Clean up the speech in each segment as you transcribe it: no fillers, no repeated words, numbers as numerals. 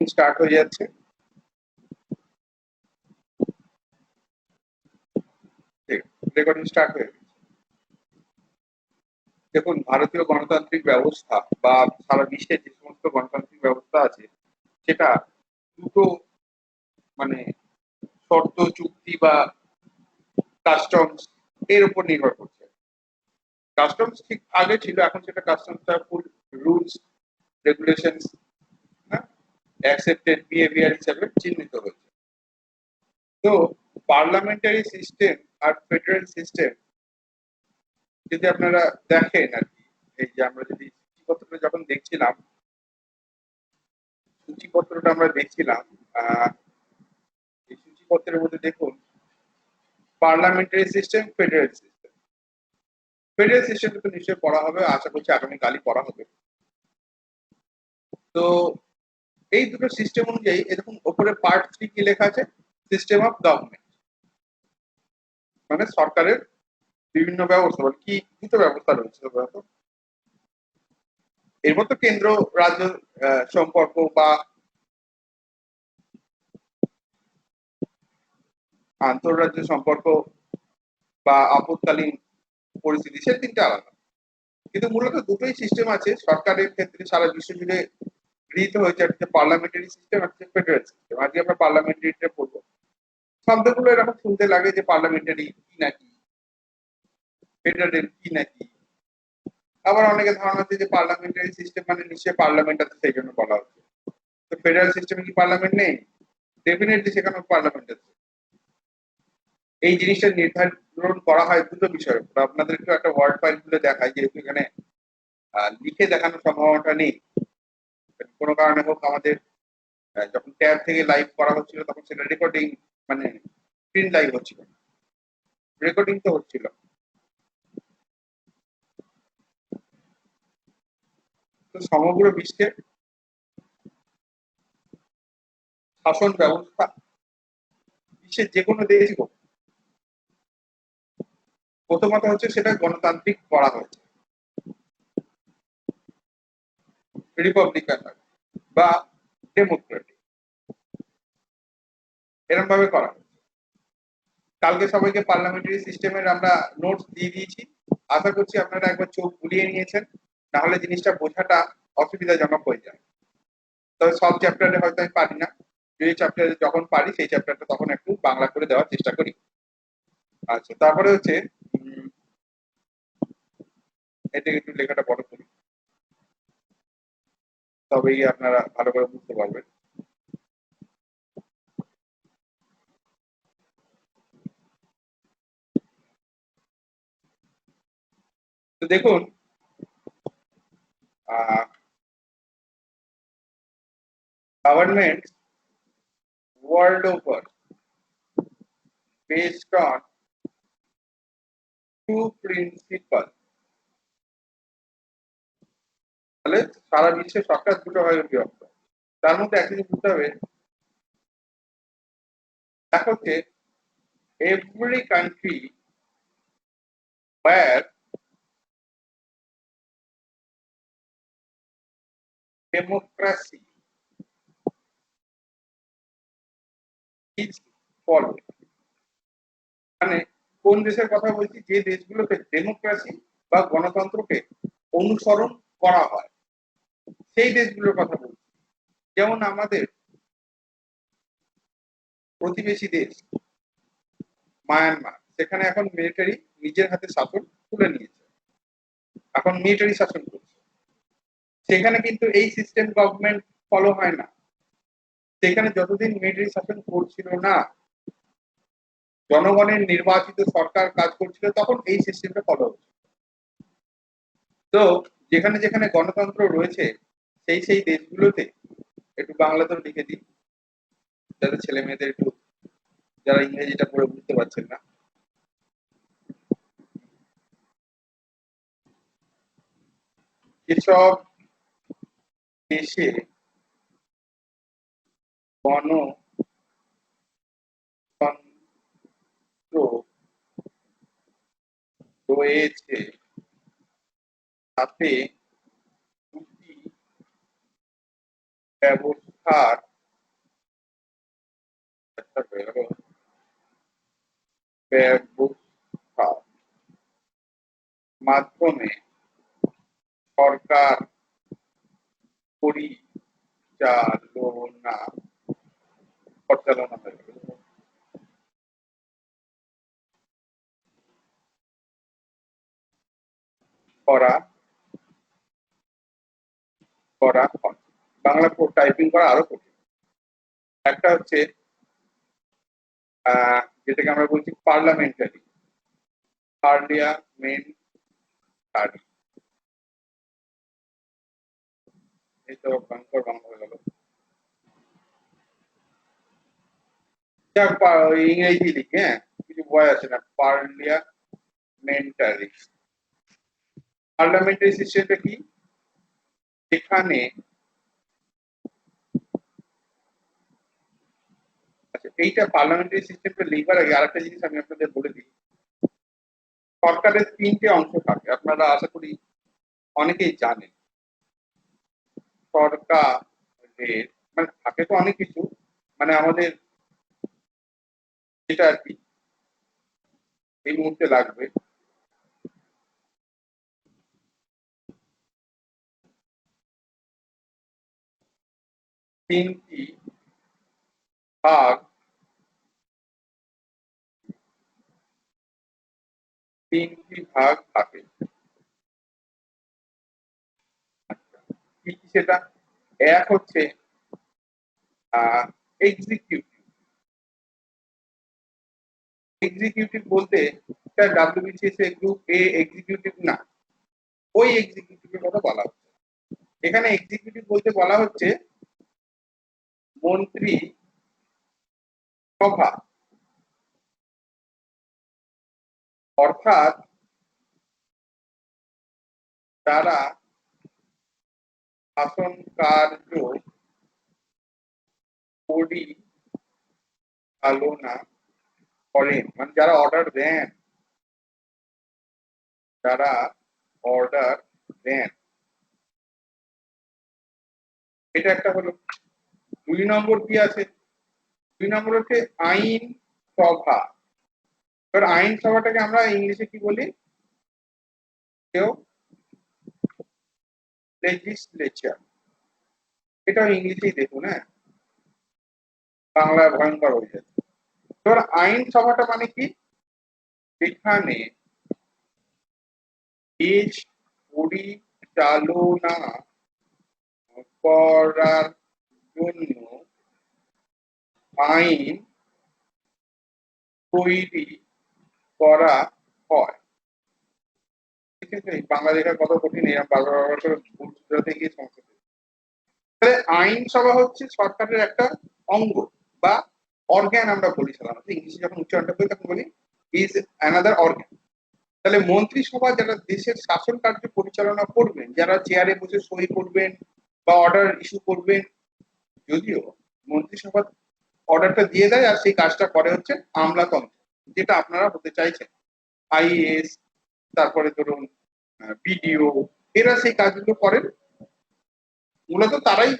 Start হয়ে যাচ্ছে। Recording start হয়ে গেছে। দেখুন, ভারতীয় গণতান্ত্রিক ব্যবস্থা বা সারা বিশ্বের যে সমস্ত গণতান্ত্রিক ব্যবস্থা আছে সেটা দুটো মানে শর্ত, চুক্তি বা কাস্টমস এর উপর নির্ভর করছে। কাস্টমস ঠিক আগে ছিল, এখন সেটা কাস্টমসটা ফুল রুলস, রেগুলেশনস, হ্যাঁ, অ্যাকসেপ্টেড বিহেভিয়ার হিসাবে চিহ্নিত হয়েছে। তো পার্লামেন্টারি সিস্টেম আর ফেডারেল সিস্টেম যদি আপনারা দেখেন আর কি, এই যে আমরা যদি সূচিপত্রটা যখন দেখছিলাম, সূচিপত্রটা আমরা দেখছিলাম, এই সূচিপত্রের মধ্যে দেখুন parliamentary system, federal system. Federal system তো নিশ্চয়ই পড়া হবে, আশা করছি আগামীকালই পড়া হবে। তো এই দুটো সিস্টেম অনুযায়ী এরকম ওপরে পার্ট 3 কি লেখা আছে, সিস্টেম অফ গভর্নমেন্ট, মানে সরকারের বিভিন্ন ব্যবস্থা, মানে কি দুটো ব্যবস্থা রয়েছে সাধারণত। এর মধ্যে কেন্দ্র রাজ্য সম্পর্ক বা আন্তঃরাজ্য সম্পর্ক বা আপদকালীন পরিস্থিতি, সে তিনটা আলাদা। কিন্তু মূলত দুটোই সিস্টেম আছে সরকারের ক্ষেত্রে সারা বিশ্ব জুড়ে গৃহীত হয়েছে, একটা পার্লামেন্টারি সিস্টেম, একটা ফেডারেল সিস্টেম। আজকে আমরা পার্লামেন্টারিটা পড়বো। শব্দগুলো এরকম শুনতে লাগে যে পার্লামেন্টারি কি নাকি, ফেডারেল কি নাকি। আবার অনেকে ধারণা আছে যে পার্লামেন্টারি সিস্টেম মানে নিশ্চয়ই পার্লামেন্ট আছে, সেই জন্য বলা হচ্ছে। তো ফেডারেল সিস্টেমে কি পার্লামেন্ট নেই? ডেফিনেটলি সেখানে পার্লামেন্ট আছে। এই জিনিসটা নির্ধারণ করা হয় দুটো বিষয়ের উপর। আপনাদের একটু একটা ওয়ার্ড ফাইল খুলে দেখায়, যেহেতু এখানে লিখে দেখানোর সম্ভাবনাটা নেই। কোনো কারণে হোক আমাদের যখন ট্যাব থেকে লাইভ করা হচ্ছিল তখন সেটা রেকর্ডিং, মানে স্ক্রিন লাইভ হচ্ছিল, রেকর্ডিং তো হচ্ছিল। তো সমগ্র বিশ্বের শাসন ব্যবস্থা, বিশ্বের যে কোনো দেশ হোক, প্রথমত হচ্ছে সেটা গণতান্ত্রিক করা হয়েছে, রিপাবলিকান বা ডেমোক্রেটিক, এরকম ভাবে করা হয়েছে। কালকে সবাইকে পার্লামেন্টারি সিস্টেমের আমরা নোটস দিয়ে দিয়েছি, আশা করছি আপনারা একবার চোখ বুলিয়ে নিয়েছেন, নাহলে জিনিসটা বোঝাটা অসুবিধাজনক হয়ে যায়। তবে সব চ্যাপ্টারে হয়তো আমি পারি না, যে চ্যাপ্টারে যখন পারি সেই চ্যাপ্টারটা তখন একটু বাংলা করে দেওয়ার চেষ্টা করি। আচ্ছা, তারপরে হচ্ছে এটাকে একটু লেখাটা বড় করি, তবেই আপনারা ভালো করে বুঝতে পারবেন। তো দেখুন, government world over based on two principal. তাহলে সারা বিশ্বে সরকার দুটো ভাগে বিভক্ত। তার মধ্যে একটা জিনিস বুঝতে হবে, এক হচ্ছে every country where democracy is followed. মানে কোন দেশের কথা বলছি, যে দেশগুলোতে ডেমোক্রেসি বা গণতন্ত্রকে অনুসরণ করা হয়, সেই দেশগুলোর কথা বলছি। যেমন আমাদের প্রতিবেশী দেশ মায়ানমার, সেখানে এখন মিলিটারি নিজের হাতে শাসন তুলে নিয়েছে, এখন মিলিটারি শাসন করছে। সেখানে কিন্তু এই সিস্টেম গভর্নমেন্ট ফলো হয় না। সেখানে যতদিন মিলিটারি শাসন করছিল না, জনগণের নির্বাচিত সরকার কাজ করছিল, তখন এই সিস্টেমটা ফলো হচ্ছে। তো যেখানে যেখানে গণতন্ত্র রয়েছে সেই দেশগুলোতে, একটু বাংলাতেও লিখে দিই যাতে ছেলে মেয়েদের একটু, যারা ইংরেজিটা পড়ে বুঝতে পারছেন না, যেসব দেশে গণতন্ত্র রয়েছে তাতে দুটি ব্যবস্থার ব্যবস্থার মাধ্যমে সরকার পরিচালনা পরিচালনা করা করা হয়। বাংলা টাইপিং করা আরো কঠিন। একটা হচ্ছে যেটাকে আমরা বলছি পার্লামেন্টারি, পার্লিয়ামেন্টারি, এই তো ভয়ঙ্কর বাংলা হয়ে গেল। ইংরেজি লিখে, হ্যাঁ, কিছু ভয় আছে না। পার্লিয়ামেন্টারি, পার্লামেন্টারি সিস্টেমটা কি? এখানে আচ্ছা, এইটা পার্লামেন্টারি সিস্টেমটা লিখবার আগে আরেকটা জিনিস আমি আপনাদের বলে দিই। সরকারের তিনটে অংশ থাকে, আপনারা আশা করি অনেকেই জানেন। সরকারের মানে থাকে তো অনেক কিছু, মানে আমাদের যেটা আর কি এই মুহূর্তে লাগবে, তিনটি ভাগ, তিনটি ভাগ থাকে। কি কি সেটা? এক হচ্ছে এক্সিকিউটিভ। এক্সিকিউটিভ বলতে ডাব্লিউবিসিএস গ্রুপ এ এক্সিকিউটিভ না, ওই এক্সিকিউটিভের কথা বলা হচ্ছে। এখানে এক্সিকিউটিভ বলতে বলা হচ্ছে মন্ত্রী সভা, অর্থাৎ যারা শাসন কার্য পরিচালনা করেন, মানে যারা অর্ডার দেন, যারা অর্ডার দেন, এটা একটা হলো। দুই নম্বর কি আছে? দুই নম্বর হচ্ছে আইন সভা। এবার আইন সভাটাকে আমরা ইংলিশে কি বলি? কেউ লেজিসলেচার, এটাও ইংলিশেই দেখুন, হ্যাঁ, বাংলা ভয়ঙ্কর হয়ে যাচ্ছে। এবার আইন সভাটা মানে কি? যেখানে দেশ পরিচালনা করার জন্য আইন তৈরি করা হয়। ঠিক আছে, বাংলা লেখা কত কঠিন, এরকম বারবার বারবার করে ভুল শুধরাতে গিয়ে সমস্যা। তাহলে আইনসভা হচ্ছে সরকারের একটা অঙ্গ বা অর্গ্যান, আমরা বলি সাধারণত ইংলিশে যখন উচ্চারণটা করি তখন বলি ইজ অ্যানাদার অর্গ্যান। তাহলে মন্ত্রিসভা যারা দেশের শাসন কার্য পরিচালনা করবেন, যারা চেয়ারে বসে সই করবেন বা অর্ডার ইস্যু করবেন, যদিও মন্ত্রিসভা অর্ডারটা দিয়ে দেয় আর সেই কাজটা করে হচ্ছে আমলাতন্ত্র, যেটা আপনারা হতে চাইছেন, আইএএস, তারপরে ধরুন বিডিও, এরা সেই কাজগুলো করেন। মূলত তারাই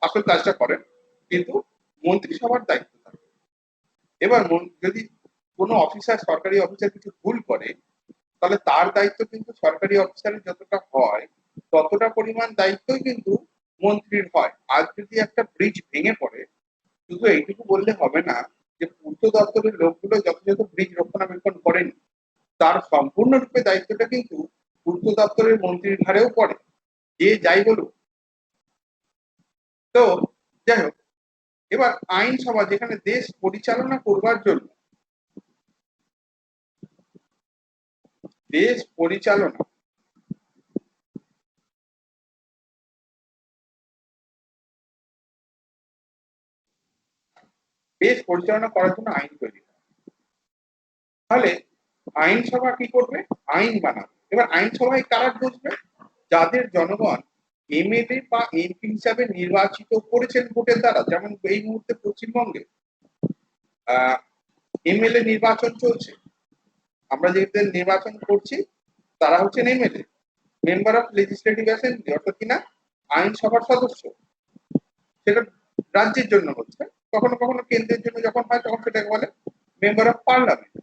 আসল কাজটা করেন, কিন্তু মন্ত্রিসভার দায়িত্ব থাকে। এবার যদি কোনো অফিসার, সরকারি অফিসার কিছু ভুল করে, তাহলে তার দায়িত্ব কিন্তু সরকারি অফিসারের যতটা হয় ততটা পরিমাণ দায়িত্বই কিন্তু মন্ত্রীর হয়। আজ যদি একটা ব্রিজ ভেঙে পড়ে, শুধু এইটুকু বললে হবে না যে পূর্ত দপ্তরের লোকগুলো যথাযথ ব্রিজ রক্ষণাবেক্ষণ করেন, তার সম্পূর্ণরূপে দায়িত্বটা কিন্তু পূর্ত দপ্তরের মন্ত্রীর ঘাড়েও পড়ে, যে যাই বলুক। তো যাই হোক, এবার আইনসভা যেখানে দেশ পরিচালনা করবার জন্য, দেশ পরিচালনা দেশ পরিচালনা করার জন্য আইন তৈরি হয়। তাহলে আইনসভা কি করবে? আইন বানাবে। এবার আইনসভায় কারা বসবে? যাদের জনগণ এমএলএ বা এমপি হিসাবে নির্বাচিত করেছেন ভোটের দ্বারা। যেমন এই মুহূর্তে পশ্চিমবঙ্গে এমএলএ নির্বাচন চলছে, আমরা যেদের নির্বাচন করছি তারা হচ্ছেন MLA, member of legislative assembly, অর্থাৎ কিনা আইনসভার সদস্য। সেটা রাজ্যের জন্য হচ্ছে, কখনো কখনো কেন্দ্রের জন্য যখন হয় তখন সেটাকে বলে মেম্বার অফ পার্লামেন্ট।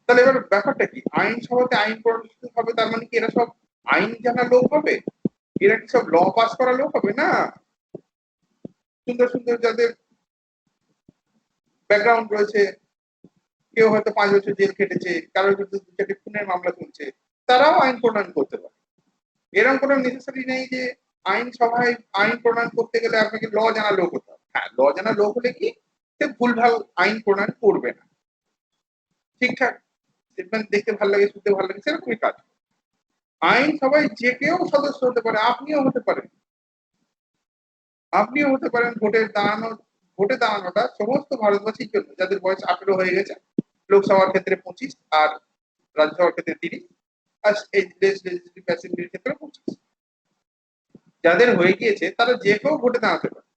তাহলে এবার ব্যাপারটা কি, আইনসভাতে আইন প্রণয়ন হবে, তার মানে কি এরা সব আইন জানা লোক হবে? এরা কি সব ল পাস করা লোক হবে? না, সুন্দর সুন্দর যাদের ব্যাকগ্রাউন্ড রয়েছে, কেউ হয়তো 5 বছর জেল খেটেছে, কারোর বিরুদ্ধে 2-4টি খুনের মামলা চলছে, তারাও আইন প্রণয়ন করতে পারে। এরকম কোনো নেসেসারি নেই যে আইনসভায় আইন প্রণয়ন করতে গেলে আপনাকে ল জানা লোক হতে হবে। হ্যাঁ, ল জানা লোক হলে কি সে ভুলভাল আইন প্রণয়ন করবে না, ঠিকঠাক স্টেটমেন্ট দেখতে ভালো লাগে, শুনতে ভালো লাগে, সেরকমই কাজ। আইনসভায় যে কেউ সদস্য হতে পারে, আপনিও হতে পারেন। আপনিও হতে পারেন। ভোটে দাঁড়ানোটা সমস্ত ভারতবাসীর জন্য যাদের বয়স 18 হয়ে গেছে, লোকসভার ক্ষেত্রে 25 আর রাজ্যসভার ক্ষেত্রে 30 আর এই লেজিসলেটিভ অ্যাসেম্বলির ক্ষেত্রে 25, যাদের হয়ে গিয়েছে তারা যে কেউ ভোটে দাঁড়াতে পারে।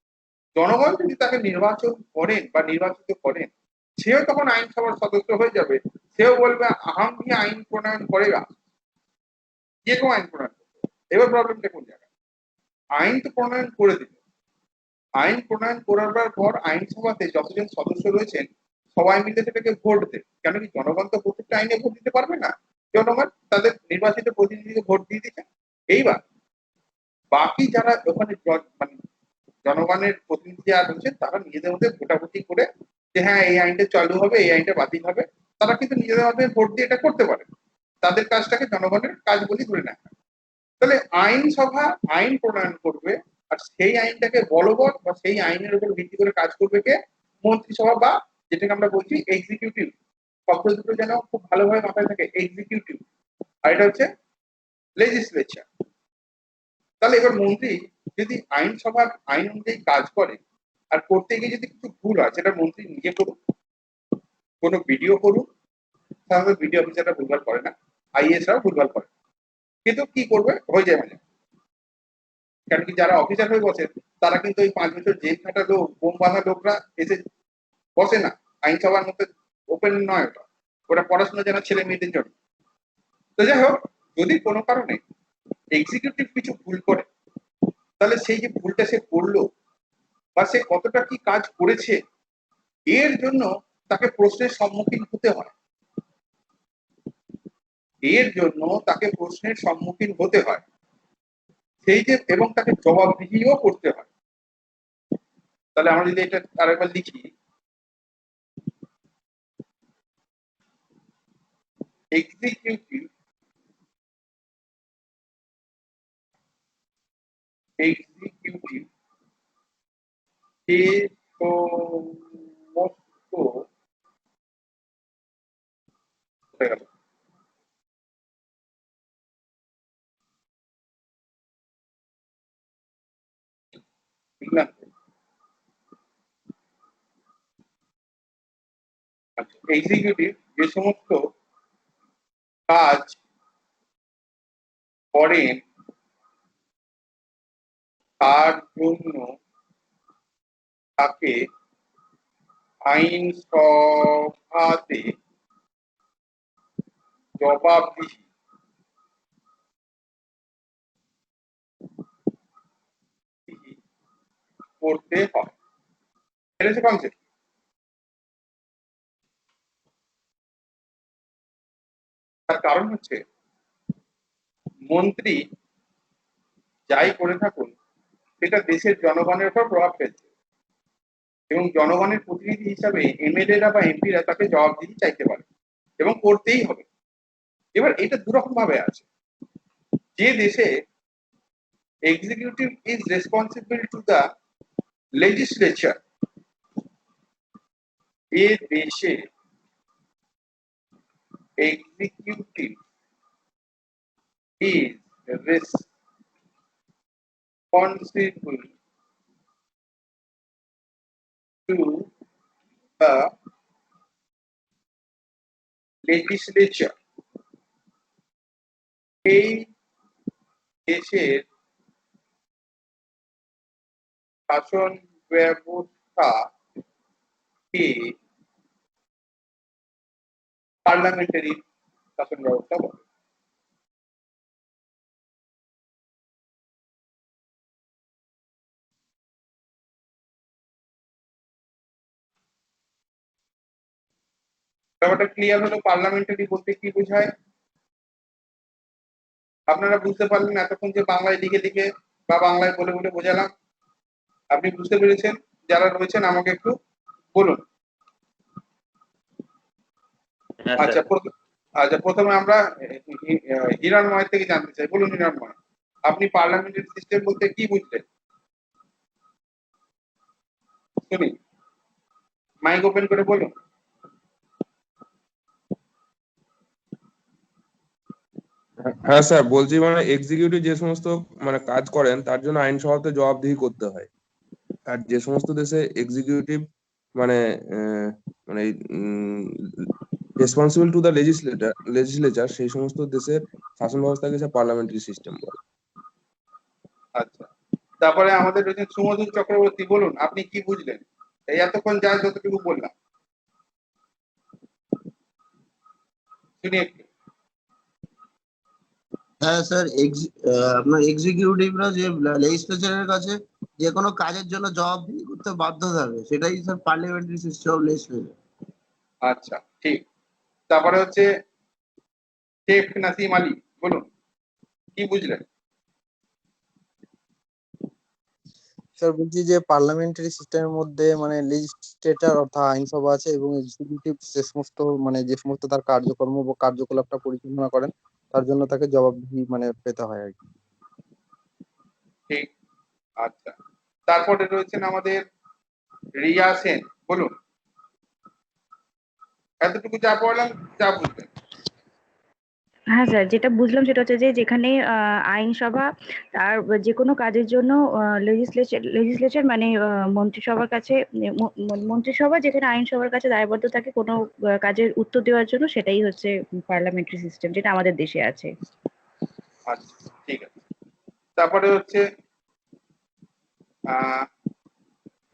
জনগণ যদি তাকে নির্বাচন করেন বা নির্বাচিত করেন, সেও তখন আইনসভার সদস্য হয়ে যাবে। সেও বলবে আহাম ভি আইন প্রণয়ন করেগা, যে কেউ আইন প্রণয়ন করবে। এবার প্রবলেমটা কোন জায়গায়, আইন তো প্রণয়ন করে দিল, আইন প্রণয়ন করার পর আইনসভাতে যতজন সদস্য রয়েছেন সবাই মিলে সেটাকে ভোট দেয়। কেন কি জনগণ তো প্রত্যেকটা আইনে ভোট দিতে পারবে না, জনগণ তাদের নির্বাচিত প্রতিনিধিকে ভোট দিয়ে দিচ্ছে। এইবার বাকি যারা ওখানে মানে জনগণের প্রতিনিধি যারা রয়েছেন তারা নিজেদের মধ্যে ভোটাভুটি করে যে হ্যাঁ এই আইনটা চালু হবে, এই আইনটা বাতিল হবে, তারা কিন্তু নিজেদের মধ্যে ভোট দিয়ে এটা করতে পারে। তাদের কাজটাকে জনগণের কাজ বলে ধরে নেয়। তাহলে আইনসভা আইন প্রণয়ন করবে, আর সেই আইনটাকে বলবৎ বা সেই আইনের উপর ভিত্তি করে কাজ করবে কে? মন্ত্রিসভা, বা যেটাকে আমরা বলছি এক্সিকিউটিভ। শব্দ দুটো যেন খুব ভালোভাবে মাথায় থাকে, এক্সিকিউটিভ আর এটা হচ্ছে লেজিসলেচার। তাহলে এবার মন্ত্রী যদি আইনসভার আইন অনুযায়ী কাজ করে, আর করতে গিয়ে যদি কিছু ভুল হয় সেটা মন্ত্রী নিজে করুক, কোনো ভিডিও করুক, সাধারণত ভিডিও অফিসাররা ভুলভাল করে না, আইএসরাও ভুলভাল করে, কিন্তু কি করবে হয়ে যায় মানে। কারণ কি যারা অফিসার হয়ে বসে তারা কিন্তু ওই 5 বছর জেল খাটা লোক, বোম বাঁধা লোকরা এসে বসে না আইনসভার মধ্যে, ওপেন নয় ওটা, ওটা পড়াশোনা জানা ছেলে মেয়েদের জন্য। তো যাই হোক, যদি কোনো কারণে এক্সিকিউটিভ কিছু ভুল করে, তাহলে সেই যে ভুলটা সে করলো বা সে কতটা কি কাজ করেছে, এর জন্য তাকে প্রশ্নের সম্মুখীন হতে হয়। এর জন্য তাকে প্রশ্নের সম্মুখীন হতে হয়, সেই যে, এবং তাকে জবাবদিহিও করতে হয়। তাহলে আমরা যদি এটা আরেকবার লিখি, এক্সিকিউটিভ এক্সিকিউটিভ যে সমস্ত হয়ে গেল বুঝলাম। এক্সিকিউটিভ যে সমস্ত কাজ করেন তার জন্য তাকে আইনসভাতে জবাবদিহি করতে হয়। এটা হচ্ছে কনসেপ্ট। তার কারণ হচ্ছে মন্ত্রী যাই করে থাকুন সেটা দেশের জনগণের উপর প্রভাব ফেলছে, এবং জনগণের প্রতিনিধি হিসাবে এমএলএরা বা এমপিরা তাকে জবাবদিহি চাইতে পারে এবং করতেই হবে। এবার এটা দুরকম ভাবে আছে, যে দেশে executive is responsible to the legislature, যে দেশে executive is responsible to the legislature, এই দেশের শাসন ব্যবস্থাকে পার্লামেন্টারি শাসন ব্যবস্থা বলে। ব্যাপারটা ক্লিয়ার হলো? পার্লামেন্টারি বলতে কি বোঝায় আপনারা বুঝতে পারলেন এতক্ষণ যে বাংলায় লিখে লিখে বা বাংলায় বলে বলে বোঝালাম? আপনি বুঝতে পেরেছেন? যারা রয়েছেন আমাকে একটু বলুন। হ্যাঁ স্যার। আচ্ছা, আচ্ছা, প্রথমে আমরা হিরণময় থেকে জানতে চাই। বলুন হিরণময়, আপনি পার্লামেন্টারি সিস্টেম বলতে কি বুঝলেন? শুনি, মাইক ওপেন করে বলুন। হ্যাঁ স্যার, বলছি মানে এক্সিকিউটিভ যে সমস্ত মানে কাজ করেন তার জন্য আইনসভাতে জবাবদিহি করতে হয়। আর যে সমস্ত দেশে এক্সিকিউটিভ মানে মানে রেসপন্সিবল টু দ্য লেজিসলেচার সেই সমস্ত দেশের শাসন ব্যবস্থাকে স্যার পার্লামেন্টারি সিস্টেম বলে। আচ্ছা, তারপরে আমাদের রয়েছেন সুমধুর চক্রবর্তী। বলুন আপনি কি বুঝলেন এই এতক্ষণ যা যতটুকু বললাম? শুনি একটু। হ্যাঁ স্যার, আপনার এক্সিকিউটিভরা যে লেজিসলেচারের কাছে যে কোনো কাজের জন্য জবাবদিহি করতে বাধ্য থাকবে, সেটাই sir parliamentary system of legislature. আচ্ছা, ঠিক। তারপরে হচ্ছে শেখ নাসিম আলী, বলুন কি বুঝলেন? স্যার বলছি যে পার্লামেন্টারি সিস্টেমের মধ্যে মানে লেজিসলেটর অর্থাৎ আইনসভা আছে এবং এক্সিকিউটিভ যে সমস্ত মানে যে সমস্ত তার কার্যকর্ম বা কার্যকলাপটা পরিচালনা করেন তার জন্য তাকে জবাবদিহি মানে পেতে হয় আর কি। ঠিক। আচ্ছা, তারপরে রয়েছেন আমাদের রিয়া সেন। বলুন এতটুকু যা পড়লাম যা বুঝলেন। হ্যাঁ স্যার, যেটা বুঝলাম সেটা হচ্ছে যে যেখানে আইনসভা তার যে কোনো কাজের জন্য লেজিসলেচার মানে মন্ত্রিসভার কাছে মন্ত্রিসভা যেখানে আইনসভার কাছে দায়বদ্ধ থাকে কোনো কাজের উত্তর দেওয়ার জন্য, সেটাই হচ্ছে পার্লামেন্টারি সিস্টেম যেটা আমাদের দেশে আছে। আচ্ছা, ঠিক আছে। তারপরে হচ্ছে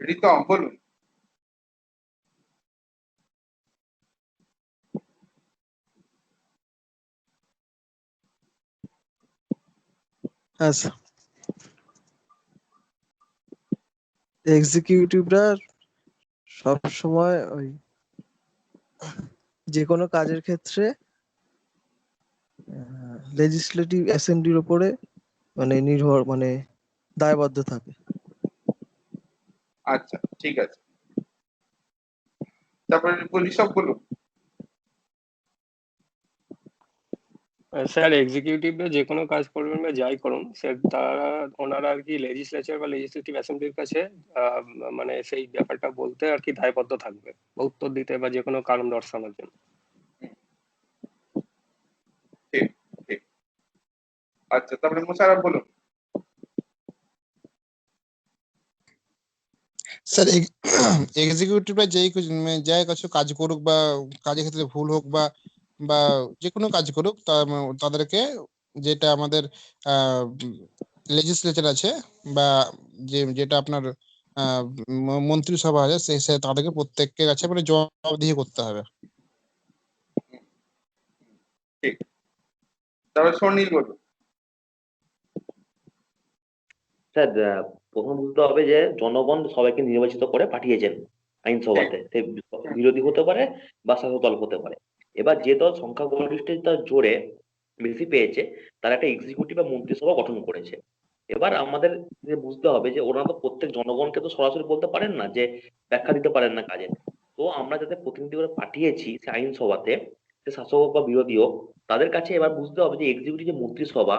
রিতম, বলুন। হ্যাঁ স্যার, এক্সিকিউটিভরা সব সময় ওই যে কোনো কাজের ক্ষেত্রে লেজিসলেটিভ অ্যাসেম্বলির উপরে মানে নির্ভর মানে দায়বদ্ধ থাকে। আচ্ছা, ঠিক আছে। তারপরে বলি সব বলুন। স্যার এক্সিকিউটিভরা যে কোনো কাজ করবেন বা যাই করুন স্যার, ওনারা আর কি লেজিসলেচার বা লেজিসলেটিভ অ্যাসেম্বলির কাছে আহ, মানে সেই ব্যাপারটা বলতে আর কি দায়বদ্ধ থাকবে বা উত্তর দিতে বা যে কোনো কারণ দর্শানোর জন্য। ঠিক, ঠিক। আচ্ছা, তারপরে মোশাররফ বলুন। স্যার এক্সিকিউটিভরা যাই কিছু কাজ করুক বা কাজের ক্ষেত্রে ভুল হোক বা বা যে কোনো কাজ করুক তাদেরকে যেটা আমাদের লেজিসলেচার আছে বা যেটা আপনার মন্ত্রিসভা আছে তাদেরকে প্রত্যেকের কাছে মানে জবাবদিহি করতে হবে। ঠিক। তারপরে স্বর্ণিল বলুন। স্যার প্রথম বুঝতে হবে যে জনগণ সবাইকে নির্বাচিত করে পাঠিয়েছেন আইনসভাতে, সে বিরোধী হতে পারে বা শাসক দল হতে পারে। এবার যে দল সংখ্যাগরিষ্ঠতার জোরে বেশি পেয়েছে তারা একটা এক্সিকিউটিভ বা মন্ত্রিসভা গঠন করেছে। এবার আমাদের যে বুঝতে হবে যে ওরা তো প্রত্যেক জনগণকে তো সরাসরি বলতে পারেন না, যে ব্যাখ্যা দিতে পারেন না কাজে। তো আমরা যাদের প্রতিনিধি করে পাঠিয়েছি সে আইনসভাতে, সে শাসক হোক বা বিরোধী হোক, তাদের কাছে এবার বুঝতে হবে যে এক্সিকিউটিভ যে মন্ত্রিসভা,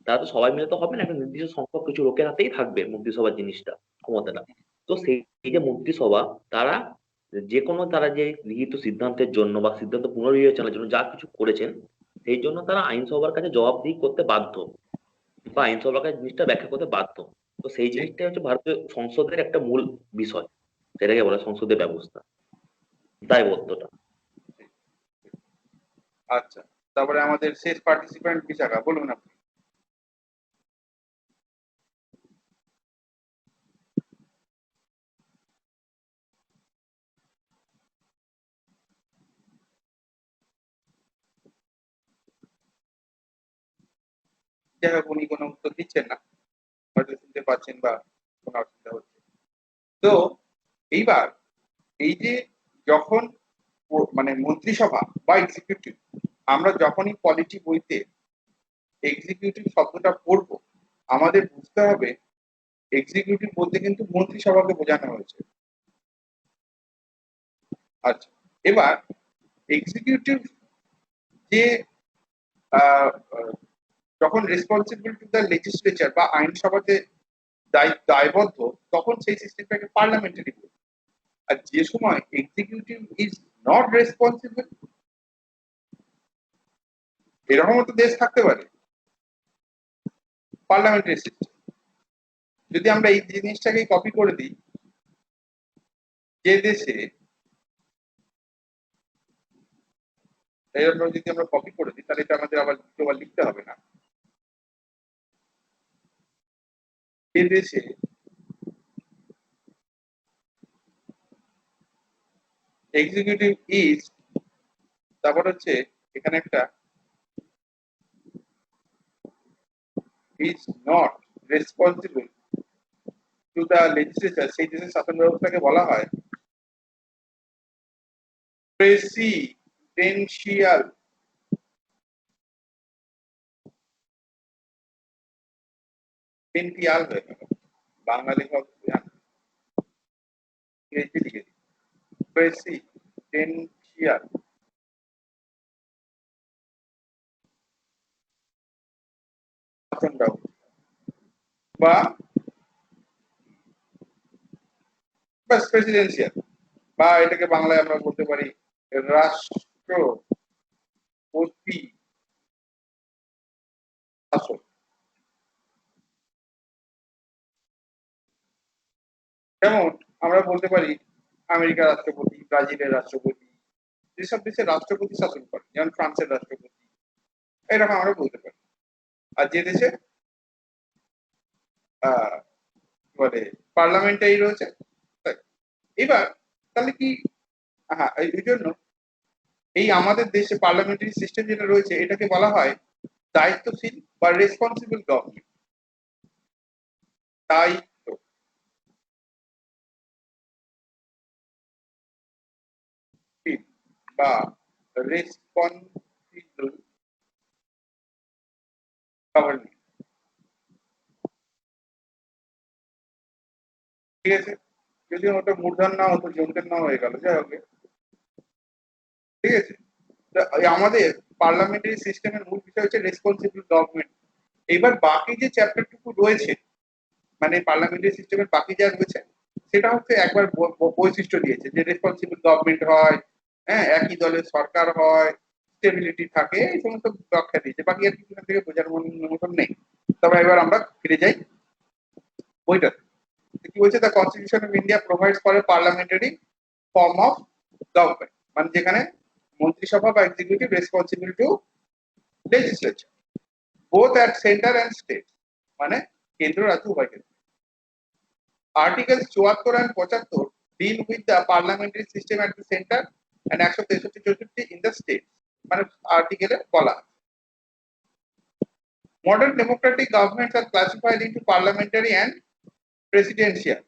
তারা তো সবাই মিলে তো হবে না, একটা নির্দিষ্ট সংখ্যক কিছু লোকের হাতেই থাকবে মন্ত্রিসভার জিনিসটা, ক্ষমতাটা। তো সেই যে মন্ত্রিসভা, তারা যে কোনো তারা যে গৃহীত সিদ্ধান্তের জন্য বা সিদ্ধান্ত পুনর্বিবেচনার জন্য যা কিছু করেছেন, সেই জন্য তারা আইনসভার কাছে জবাবদিহি করতে বাধ্য বা আইনসভার কাছে জিনিসটা ব্যাখ্যা করতে বাধ্য। তো সেই ঠিক। জিনিসটাই হচ্ছে ভারতীয় সংসদের একটা মূল বিষয়, সেটাকে বলে সংসদের ব্যবস্থা, দায়বদ্ধতা। আচ্ছা, তারপরে আমাদের শেষ পার্টিসিপেন্ট বিশাখা, বলুন আপনি। যাই হোক, উনি কোনো উত্তর দিচ্ছেন না, হয়তো শুনতে পাচ্ছেন বা কোনো অসুবিধা হচ্ছে। তো এইবার এই যে যখন মানে মন্ত্রিসভা বা এক্সিকিউটিভ, আমরা যখনই পলিটি বইতে এক্সিকিউটিভ শব্দটা পড়বো আমাদের বুঝতে হবে এক্সিকিউটিভ বলতে কিন্তু মন্ত্রিসভাকে বোঝানো হয়েছে। আচ্ছা, এবার এক্সিকিউটিভ যে যখন রেসপন্সিবল টু দ্য লেজিসলেচার বা আইনসভাতে দায়বদ্ধ, তখন সেই সিস্টেমটাকে পার্লামেন্টারি বলি। আর যে সময় এক্সিকিউটিভ ইজ নট রেসপন্সিবল, এরকমও তো দেশ থাকতে পারে পার্লামেন্টারি সিস্টেম। যদি আমরা এই জিনিসটাকে কপি করে দিই, যে দেশে যদি আমরা কপি করে দিই তাহলে এটা আমাদের আবার দ্বিতীয়বার লিখতে হবে না। যে দেশে এক্সিকিউটিভ ইজ, তারপর হচ্ছে এখানে একটা is not responsible to the legislature, সেই দেশের শাসন ব্যবস্থাকে বলা হয় প্রেসিডেন্সিয়াল। পেন্টিয়াল হয়ে গেল, বাংলা লেখক ইংরেজি লিখে দিই প্রেসিডেন্সিয়াল শাসন ব্যবস্থা, বা প্রেসিডেন্সিয়াল, বা এটাকে বাংলায় আমরা বলতে পারি রাষ্ট্রপতি শাসন। যেমন আমরা বলতে পারি আমেরিকার রাষ্ট্রপতি, ব্রাজিলের রাষ্ট্রপতি, যেসব দেশের রাষ্ট্রপতি শাসন করে, যেমন ফ্রান্সের রাষ্ট্রপতি, এরকম আমরা বলতে পারি। আর যে দেশে বলে পার্লামেন্টারি রয়েছে। এবার তাহলে কি, হ্যাঁ, এই জন্য এই আমাদের দেশে পার্লামেন্টারি সিস্টেম যেটা রয়েছে এটাকে বলা হয় দায়িত্বশীল বা রেসপন্সিবল গভর্নমেন্ট। দায়িত্ব বা রেসপন্সিবল গভর্নমেন্ট, ঠিক আছে। যদি ওটা মূর্ধন্য না হতো যন্ত্রের নাম হয়ে গেল, যাই হোক, ঠিক আছে। আমাদের পার্লামেন্টারি সিস্টেমের মূল বিষয় হচ্ছে রেসপন্সিবল গভর্নমেন্ট। এবার বাকি যে চ্যাপ্টারটুকু রয়েছে, মানে পার্লামেন্টারি সিস্টেমের বাকি যা রয়েছে সেটা হচ্ছে একবার বৈশিষ্ট্য দিয়েছে যে রেসপন্সিবল গভর্নমেন্ট হয়, হ্যাঁ, একই দলের সরকার হয়, স্টেবিলিটি থাকে, এই সমস্ত ব্যাখ্যা দিয়েছে। বাকি আর কিছু থেকে বোঝার মতন নেই। তবে এবার আমরা ফিরে যাই বইটা, কি বলছে, the constitution of India provides for a parliamentary form of government, মানে যেখানে মন্ত্রিসভা বা executive responsible to legislature both at centre and state, মানে কেন্দ্র রাজ্য উভয় ক্ষেত্রে। Articles 74 and 75 deal with the parliamentary system at the center and 163-64 in the state, মানে আর্টিকেলে বলা। Modern democratic governments are classified into parliamentary and presidential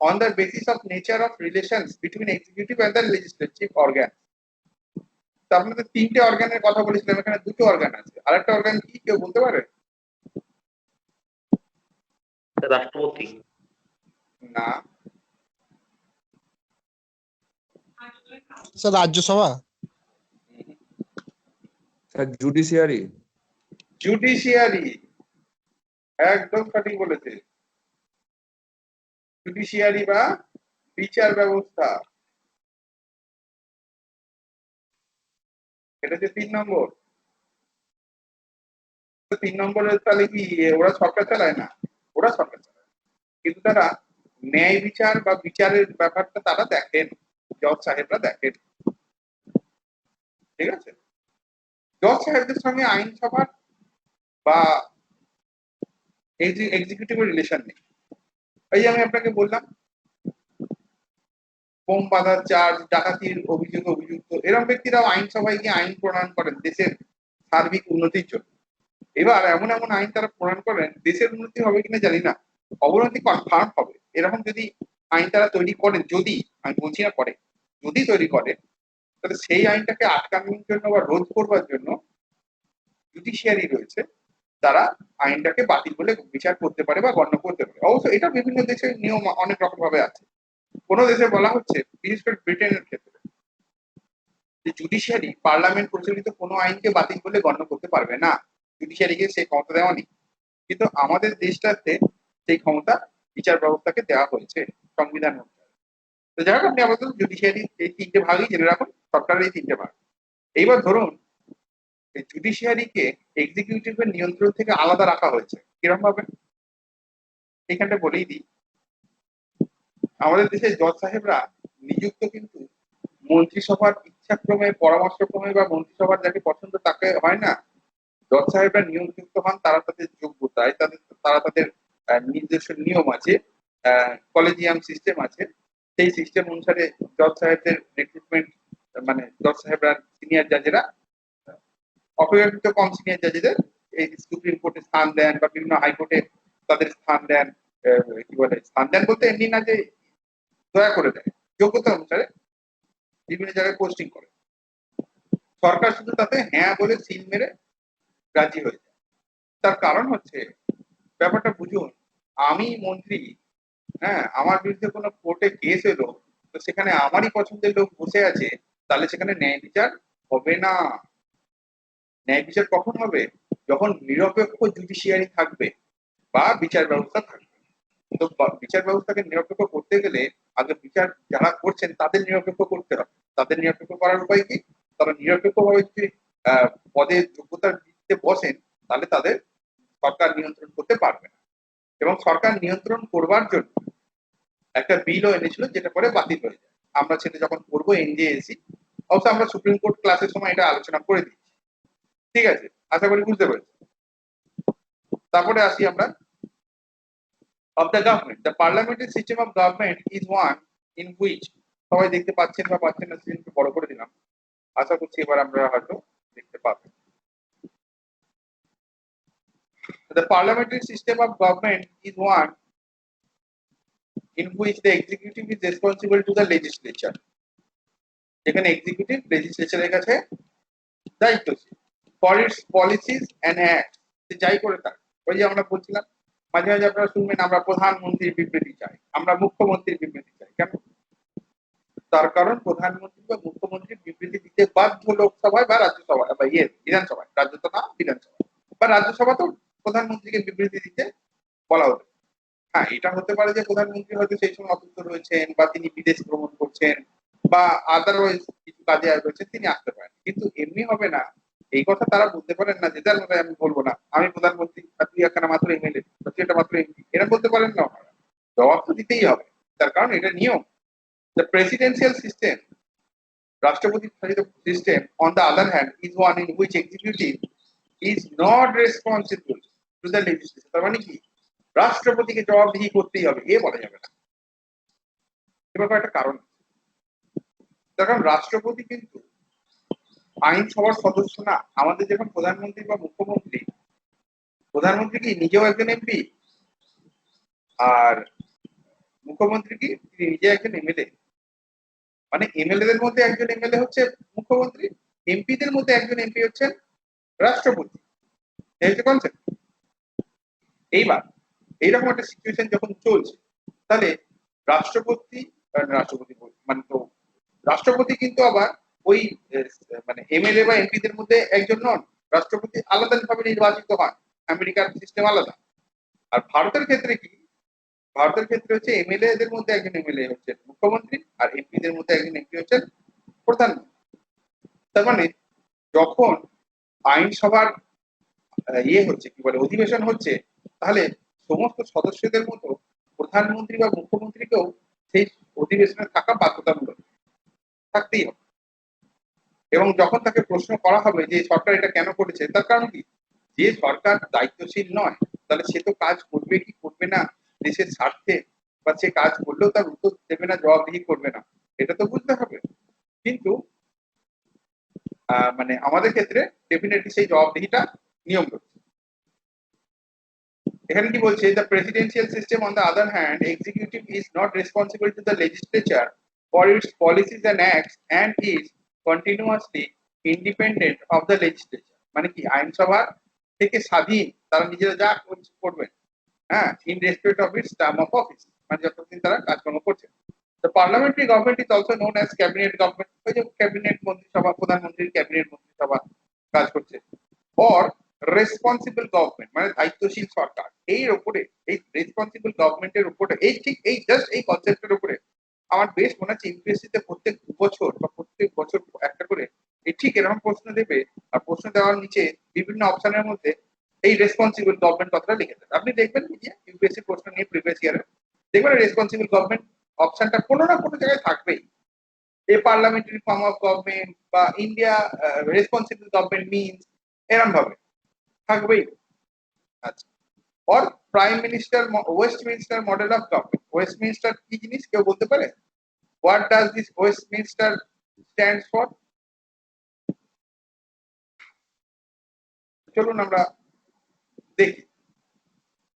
on the basis of nature of relations between executive and the legislative organ. তো আপনাদের তিনটে অর্গানের কথা বলেছিলাম, এখানে দুটো organ আছে, আরেকটা অর্গান কি কেউ বলতে পারে? রাষ্ট্রপতি না, sir Rajya Sabha, sir judiciary. Judiciary, একদম সঠিক বলেছে। জুডিশিয়ারি বা বিচার ব্যবস্থা, এটা হচ্ছে 3 নম্বর। 3 নম্বরের তাহলে কি ওরা সরকার চালায় না? ওরা সরকার চালায়, কিন্তু তারা ন্যায় বিচার বা বিচারের ব্যাপারটা তারা দেখেন, জজ সাহেবরা দেখেন, ঠিক আছে। জজ সাহেবদের সঙ্গে আইনসভার বা এক্সিকিউটিভের রিলেশন নেই। এই আমি আপনাকে বললাম বোম বাঁধার চার্জ, ডাকাতির অভিযুক্ত এরকম ব্যক্তিরাও আইনসভায় গিয়ে আইন প্রণয়ন করেন দেশের সার্বিক উন্নতির জন্য। এবার এমন এমন আইন তারা প্রণয়ন করেন, দেশের উন্নতি হবে কিনা জানি না, অবনতি কনফার্ম হবে। এরকম যদি আইন তারা তৈরি করেন, যদি, আমি বলছি না করে, যদি তৈরি করেন, তাহলে সেই আইনটাকে আটকানোর জন্য বা রোধ করবার জন্য জুডিশিয়ারি রয়েছে, তারা আইনটাকে বাতিল বলে বিচার করতে পারে বা গণ্য করতে পারে। অবশ্য এটা বিভিন্ন দেশের নিয়ম অনেক রকম ভাবে আছে। কোনো দেশে বলা হচ্ছে, বিশেষ করে ব্রিটেনের ক্ষেত্রে, যে জুডিশিয়ারি পার্লামেন্ট প্রচলিত কোনো আইনকে বাতিল বলে গণ্য করতে পারবে না, জুডিশিয়ারিকে সেই ক্ষমতা দেওয়া নেই। কিন্তু আমাদের দেশটাতে সেই ক্ষমতা বিচার ব্যবস্থাকে দেওয়া হয়েছে সংবিধান অনুসারে। তো যাই হোক, আপনি আপাতত জুডিশিয়ারি এই তিনটে ভাগই জেনে রাখুন, সরকারের এই তিনটে ভাগ। এইবার ধরুন জুডিশিয়ারিকে এক্সিকিউটিভের নিয়ন্ত্রণ থেকে আলাদা রাখা হয়েছে, কিরকম ভাবে এখানটা বলেই দিই। আমাদের দেশের জজ সাহেবরা নিযুক্ত কিন্তু মন্ত্রিসভার ইচ্ছাক্রমে, পরামর্শক্রমে বা মন্ত্রিসভার যাকে পছন্দ তাকে হয় না। জজ সাহেবরা নিয়োগযুক্ত হন, তারা তাদের যোগ্যতায়, তারা তাদের নিজস্ব নিয়ম আছে, কলেজিয়াম সিস্টেম আছে, সেই সিস্টেম অনুসারে জজ সাহেবদের রিক্রুটমেন্ট, মানে জজ সাহেবরা সিনিয়র জাজেরা অপেক্ষাকৃত কম সিনিয়র জাজেদের এই সুপ্রিম কোর্টে স্থান দেন বা বিভিন্ন হাইকোর্টে তাদের স্থান দেন। কি বলে স্থান দেন বলতে এমনি না যে দয়া করে দেয়, যোগ্যতা অনুসারে বিভিন্ন জায়গায় পোস্টিং করে। সরকার শুধু তাতে হ্যাঁ বলে সিল মেরে রাজি হয়ে যায়। তার কারণ হচ্ছে, ব্যাপারটা বুঝুন, আমি মন্ত্রী, হ্যাঁ, আমার বিরুদ্ধে কোনো কোর্টে কেস এলো, তো সেখানে আমারই পছন্দের লোক বসে আছে, তাহলে সেখানে ন্যায় বিচার হবে না। ন্যায় বিচার কখন হবে? যখন নিরপেক্ষ জুডিশিয়ারি থাকবে বা বিচার ব্যবস্থা থাকবে। তো বিচার ব্যবস্থাকে নিরপেক্ষ করতে গেলে আগে বিচার যারা করছেন তাদের নিরপেক্ষ করতে হবে। তাদের নিরপেক্ষ করার উপায় কি? তারা নিরপেক্ষভাবে যদি পদের যোগ্যতার ভিত্তিতে বসেন, তাহলে তাদের সরকার নিয়ন্ত্রণ করতে পারবে না। এবং সরকার নিয়ন্ত্রণ করবার জন্য একটা বিলও এনেছিল, যেটা পরে বাতিল হয়ে যায়। আমরা সেটা যখন করবো এনজেএসি, অবশ্য আমরা সুপ্রিম কোর্ট ক্লাসের সময় এটা আলোচনা করে দিচ্ছি। ঠিক আছে, আশা করি বুঝতে পেরেছি। তারপরে আসি আমরা of the government. The parliamentary system of government is one in which, সবাই দেখতে পাচ্ছেন বা পাচ্ছেন না, স্ক্রিনকে বড় করে দিলাম, আশা করছি এবার আমরা হয়তো দেখতে পাবেন। The parliamentary system of government is one in which the executive is responsible to the legislature. যেখানে এক্সিকিউটিভ লেজিসলেচারের কাছে দায়িত্বশীল for its policies and acts, যাই করে থাক। ওই যে আমরা বলছিলাম, মাঝে মাঝে আপনারা শুনবেন আমরা প্রধানমন্ত্রীর বিবৃতি চাই, আমরা মুখ্যমন্ত্রীর বিবৃতি চাই। কেন? তার কারণ প্রধানমন্ত্রী বা মুখ্যমন্ত্রীর বিবৃতি দিতে বাধ্য লোকসভায় বা রাজ্যসভায় বা বিধানসভায়, রাজ্য তো না, বিধানসভায় বা রাজ্যসভা তো প্রধানমন্ত্রীকে বিবৃতি দিতে বলা হতো। হ্যাঁ, এটা হতে পারে যে প্রধানমন্ত্রী হয়তো সেই সময় অসুস্থ রয়েছেন বা তিনি বিদেশ ভ্রমণ করছেন বা আদারওয়াইজ কিছু কাজে রয়েছেন, তিনি আসতে পারেন। কিন্তু এমনি হবে না, এই কথা তারা বলতে পারেন না যে তার মধ্যে আমি বলবো না আমি প্রধানমন্ত্রী আর তুই এখানে মাত্র এমএলএ, তুই এটা মাত্র এমপি, এরা বলতে পারেন না। জবাব তো দিতেই হবে, তার কারণ এটা নিয়ম। The presidential system, Rashtrapati system, on the other hand, is one in which executive is not responsible to the legislature. তার মানে কি, রাষ্ট্রপতিকে জবাবদিহি করতেই হবে, এ বলা যাবে না। এবার একটা কারণ, তার কারণ রাষ্ট্রপতি কিন্তু আইনসভার সদস্য না। আমাদের যখন প্রধানমন্ত্রী বা মুখ্যমন্ত্রী, প্রধানমন্ত্রী কি নিজেও একজন এমপি, আর মুখ্যমন্ত্রী কি তিনি নিজে একজন এমএলএ। মানে এমএলএদের মধ্যে একজন এমএলএ হচ্ছে মুখ্যমন্ত্রী, এমপিদের মধ্যে একজন এমপি হচ্ছেন রাষ্ট্রপতি। এই হচ্ছে কনসেপ্ট। এইবার এইরকম একটা সিচুয়েশন যখন চলছে, তাহলে রাষ্ট্রপতি মানে তো রাষ্ট্রপতি কিন্তু আবার ওই মানে এমএলএ বা এমপিদের মধ্যে একজন নন। রাষ্ট্রপতি আলাদাভাবে নির্বাচিত হন, আমেরিকার সিস্টেম আলাদা। আর ভারতের ক্ষেত্রে কি, ভারতের ক্ষেত্রে হচ্ছে এমএলএ দের মধ্যে একজন এমএলএ হচ্ছেন মুখ্যমন্ত্রী, আর এমপিদের মধ্যে একজন এমপি হচ্ছেন প্রধানমন্ত্রী। তার মানে যখন আইনসভার হচ্ছে, কি বলে, অধিবেশন হচ্ছে, তাহলে সমস্ত সদস্যদের মতো প্রধানমন্ত্রী বা মুখ্যমন্ত্রীকেও সেই অধিবেশনে থাকা বাধ্যতামূলক, থাকতেই হবে। এবং যখন তাকে প্রশ্ন করা হবে যে সরকার এটা কেন করেছে, তার কারণ কি, যে সরকার দায়িত্বশীল নয়, তাহলে সে তো কাজ করবে কি করবে না দেশের স্বার্থে, বা সে কাজ করলেও তার উত্তর দেবে না, জবাবদিহি করবে না, এটা তো বুঝতে হবে। কিন্তু মানে আমাদের ক্ষেত্রে ডেফিনেটলি সেই জবাবদিহিটা নিয়ম রয়েছে। এখানে কি বলছে, the presidential system on the other hand, executive is not responsible to the legislature for its policies and acts and is continuously independent of the legislature, মানে কি আইনসভা থেকে স্বাধীন, তারা নিজেরা যা করবেন, হ্যাঁ, in respect of its term of office, মানে যতদিন তারা কাজকর্ম করছে। The parliamentary government is also known as cabinet government, ওই যে ক্যাবিনেট মন্ত্রিসভা, প্রধানমন্ত্রীর ক্যাবিনেট মন্ত্রিসভা কাজ করছে। or রেসপন্সিবল গভর্নমেন্ট, মানে দায়িত্বশীল সরকার। এই উপরে, এই রেসপন্সিবল গভর্নমেন্টের উপরে, এই ঠিক এই জাস্ট এই কনসেপ্টের উপরে আমার বেশ মনে হচ্ছে ইউপিএসসি তে প্রত্যেক 2 বছর বা প্রত্যেক বছর একটা করে এই ঠিক এরকম প্রশ্ন দেবে, আর প্রশ্ন দেওয়ার নিচে বিভিন্ন অপশনের মধ্যে এই রেসপন্সিবল গভর্নমেন্ট কথাটা লিখে দেবে। আপনি দেখবেন কি যে ইউপিএসসি প্রশ্ন নিয়ে প্রিভিয়াস ইয়ারে দেখবেন রেসপন্সিবল গভর্নমেন্ট অপশনটা কোনো না কোনো জায়গায় থাকবেই। এ পার্লামেন্টারি ফর্ম অফ গভর্নমেন্ট বা ইন্ডিয়া রেসপন্সিবল গভর্নমেন্ট মিনস, এরকম ভাবে থাকবেই। আচ্ছা, or prime minister, Westminster model of government. Westminster কি জিনিস কেউ বলতে পারে? What does this Westminster stands for? চলুন আমরা দেখি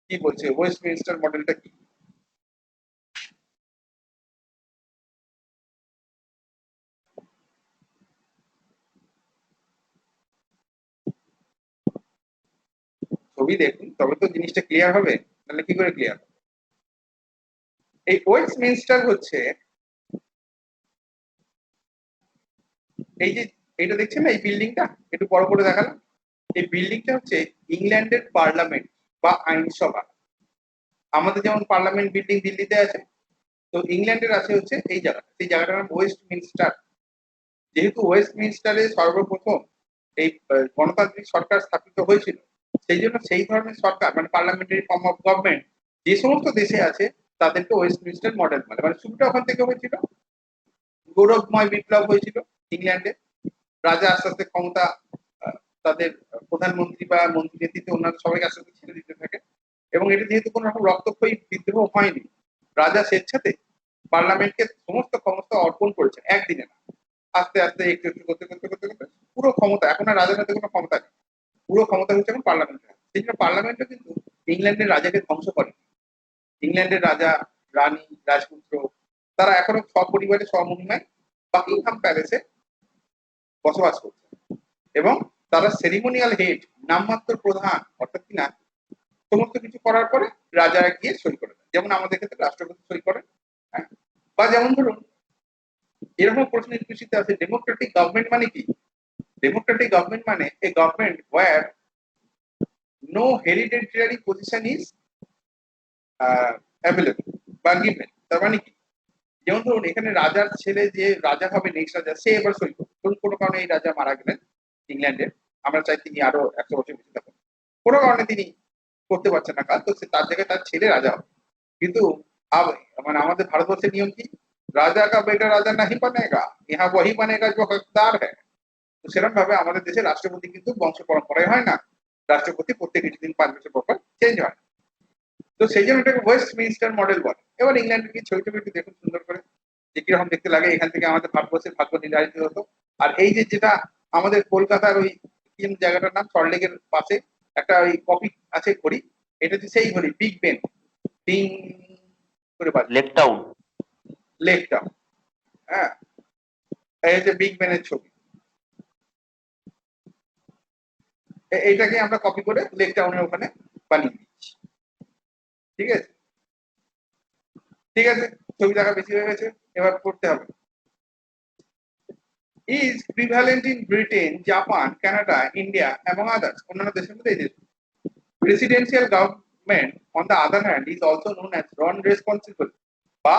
কি বলছে ওয়েস্টমিনিস্টার মডেলটা কি। ছবি দেখুন তবে তো জিনিসটা ক্লিয়ার হবে, তাহলে কি করে ক্লিয়ার হবে? এই ওয়েস্টমিনিস্টার হচ্ছে, এই যে এটা দেখছেন না এই বিল্ডিংটা, একটু বড় করে দেখালাম, এই বিল্ডিংটা হচ্ছে ইংল্যান্ডের পার্লামেন্ট বা আইনসভা। আমাদের যেমন পার্লামেন্ট বিল্ডিং দিল্লিতে আছে, তো ইংল্যান্ডের আছে হচ্ছে এই জায়গাটা, সেই জায়গাটার নাম ওয়েস্টমিনিস্টার। যেহেতু ওয়েস্টমিনিস্টারে সর্বপ্রথম এই গণতান্ত্রিক সরকার স্থাপিত হয়েছিল, সেই জন্য সেই ধরনের সরকার মানে পার্লামেন্টারি ফর্ম অফ গভর্নমেন্ট যে সমস্ত দেশে আছে তাদেরকে ওয়েস্টমিনিস্টার মডেল বলে। মানে শুরুটা ওখান থেকে হয়েছিল, গৌরবময় বিপ্লব হয়েছিল ইংল্যান্ডে। রাজা আস্তে আস্তে ক্ষমতা তাদের প্রধানমন্ত্রী বা মন্ত্রী নেতৃত্বে অন্যান্য সবাইকে আস্তে আস্তে ছেড়ে দিতে থাকে, এবং এটা যেহেতু কোনো রকম রক্তক্ষয়ী বিদ্রোহ হয়নি, রাজা স্বেচ্ছাতে পার্লামেন্টকে সমস্ত ক্ষমতা অর্পণ করেছেন একদিনে না, আস্তে আস্তে একটু একটু করতে করতে করতে করতে পুরো ক্ষমতা, এখন আর রাজার হাতে কোনো ক্ষমতা নেই, পুরো ক্ষমতা হচ্ছে এখন পার্লামেন্টের। সেই জন্য পার্লামেন্টও কিন্তু ইংল্যান্ডের রাজাকে ধ্বংস করে। ইংল্যান্ডের রাজা, রানী, রাজপুত্র তারা এখনো সপরিবারে স্বমহিমায় বাকিংহাম প্যালেসে বসবাস করছে, এবং তারা সেরিমোনিয়াল হেড, নামমাত্র প্রধান, অর্থাৎ কিনা সমস্ত কিছু করার পরে রাজারা গিয়ে সই করে দেন, যেমন আমাদের ক্ষেত্রে রাষ্ট্রপতি সই করেন। হ্যাঁ, বা যেমন ধরুন এরকম প্রশ্ন ইউপিএসসিতে আছে, ডেমোক্রেটিক গভর্নমেন্ট মানে কি? ডেমোক্রেটিক গভর্নমেন্ট মানে a government where no hereditary position is available বা গিভেন। তার মানে কি? যেমন ধরুন এখানে রাজার ছেলে যে রাজা হবে, নেক্সট রাজা, সে এবার সই করবে। ধরুন কোনো কারণে এই রাজা মারা গেলেন ইংল্যান্ডে, আমরা চাই তিনি আরো 100 বছর বেঁচে থাকুন, কোনো কারণে তিনি করতে পারছেন না কাজ, তো তার জায়গায় তার ছেলে রাজা হবে। কিন্তু মানে আমাদের ভারতবর্ষের নিয়ম কি? রাজা কা বেটা রাজা নাহি বানেগা, ইহা ওয়াহি বানেগা जो हकदार है। তো সেরকম ভাবে আমাদের দেশে রাষ্ট্রপতি কিন্তু বংশ পরম্পরায় হয় না, রাষ্ট্রপতি প্রত্যেক কিছুদিন 5 বছর পর চেঞ্জ হয়। তো সেই জন্য এটাকে ওয়েস্টমিনিস্টার মডেল বলে। এবার ইংল্যান্ডের কি ছবিটা একটু দেখুন সুন্দর করে, যে কিরকম দেখতে লাগে। এখান থেকে আমাদের ভারতবর্ষের ভাগ্য নির্ধারিত হতো। আর এই যে যেটা আমাদের কলকাতার ওই জায়গাটার নাম সল্টলেকের পাশে একটা ওই কপি আছে ঘড়ি, এটা হচ্ছে সেই ঘড়ি, বিগ বেন, টিং করে বাজে, লেক টাউন। Lake town. হ্যাঁ, এই হচ্ছে বিগ বেনের ছবি, এইটাকে আমরা কপি করে লেক টাউনের ওখানে বানিয়ে দিচ্ছি। ঠিক আছে, ঠিক আছে, ছবি দেখা বেশি হয়ে গেছে, এবার পড়তে হবে। Is prevalent in Britain, Japan, Canada, India এবং আদার্স, অন্যান্য দেশের মধ্যে এই দেশ। Presidential government on the other hand is also known as non responsible বা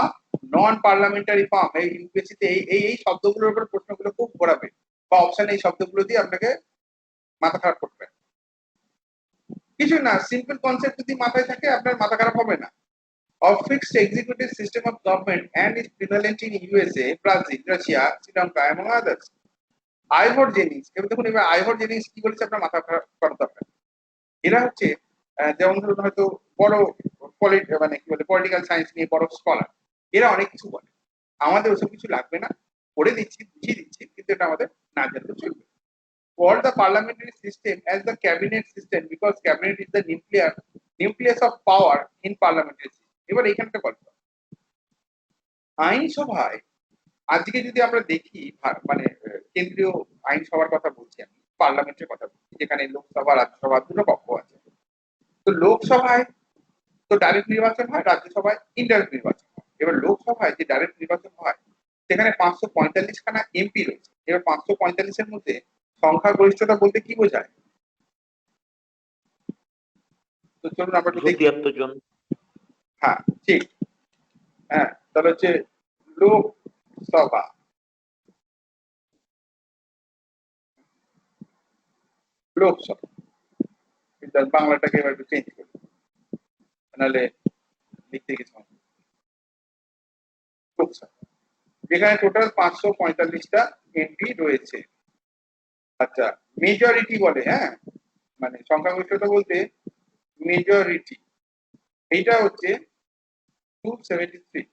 নন পার্লামেন্টারি ফর্ম। এই ইউপিএসসিতে এই শব্দগুলোর উপর প্রশ্নগুলো খুব ঘোরাবে, বা অপশন এই শব্দগুলো দিয়ে আপনাকে মাথা খারাপ করবে। কিছু না, সিম্পল কনসেপ্ট যদি মাথায় থাকে আপনার মাথা খারাপ হবে না। Of fixed executive system of government and is prevalent in USA, Brazil, Russia, Sri Lanka among others. Ivor Jennings, এবার দেখুন এবার আইভর জেনিংস কি বলেছে আপনার মাথা খারাপ করার দরকার। এরা হচ্ছে যেমন ধরুন হয়তো বড় মানে কি বলে পলিটিক্যাল সায়েন্স নিয়ে বড় স্কলার, এরা অনেক কিছু বলে। আমাদের ওসব কিছু লাগবে না, পড়ে দিচ্ছি, বুঝিয়ে দিচ্ছি, কিন্তু এটা আমাদের না জানলে চলবে। For the parliamentary system as the cabinet system, because cabinet is the nucleus of power in parliamentary system. এবার এইখানটা গল্প, আইনসভায় আজকে যদি আমরা দেখি মানে কেন্দ্রীয় আইনসভার কথা বলছি, আমি পার্লামেন্টের কথা বলছি, যেখানে লোকসভা রাজ্যসভা দুটো কক্ষ আছে। তো লোকসভায় তো ডাইরেক্ট নির্বাচন হয়, রাজ্যসভায় ইনডাইরেক্ট নির্বাচন হয়। এবার লোকসভায় যে ডাইরেক্ট নির্বাচন হয় সেখানে 545 খানা এমপি রয়েছে। এবার 545-এর মধ্যে সংখ্যাগরিষ্ঠতা বলতে কি বোঝায়? তো চলুন আমরা একটু দেখি। 273 জন। হ্যাঁ ঠিক, হ্যাঁ তাহলে হচ্ছে লোকসভা, লোকসভা বাংলাটাকে এবার একটু চেঞ্জ করি, নাহলে লিখতে কিছু হবে। লোকসভা, যেখানে টোটাল 545টা এমপি রয়েছে। আচ্ছা, মেজরিটি বলে, হ্যাঁ মানে সংখ্যাগরিষ্ঠতা বলতে মেজরিটি, এইটা হচ্ছে 273।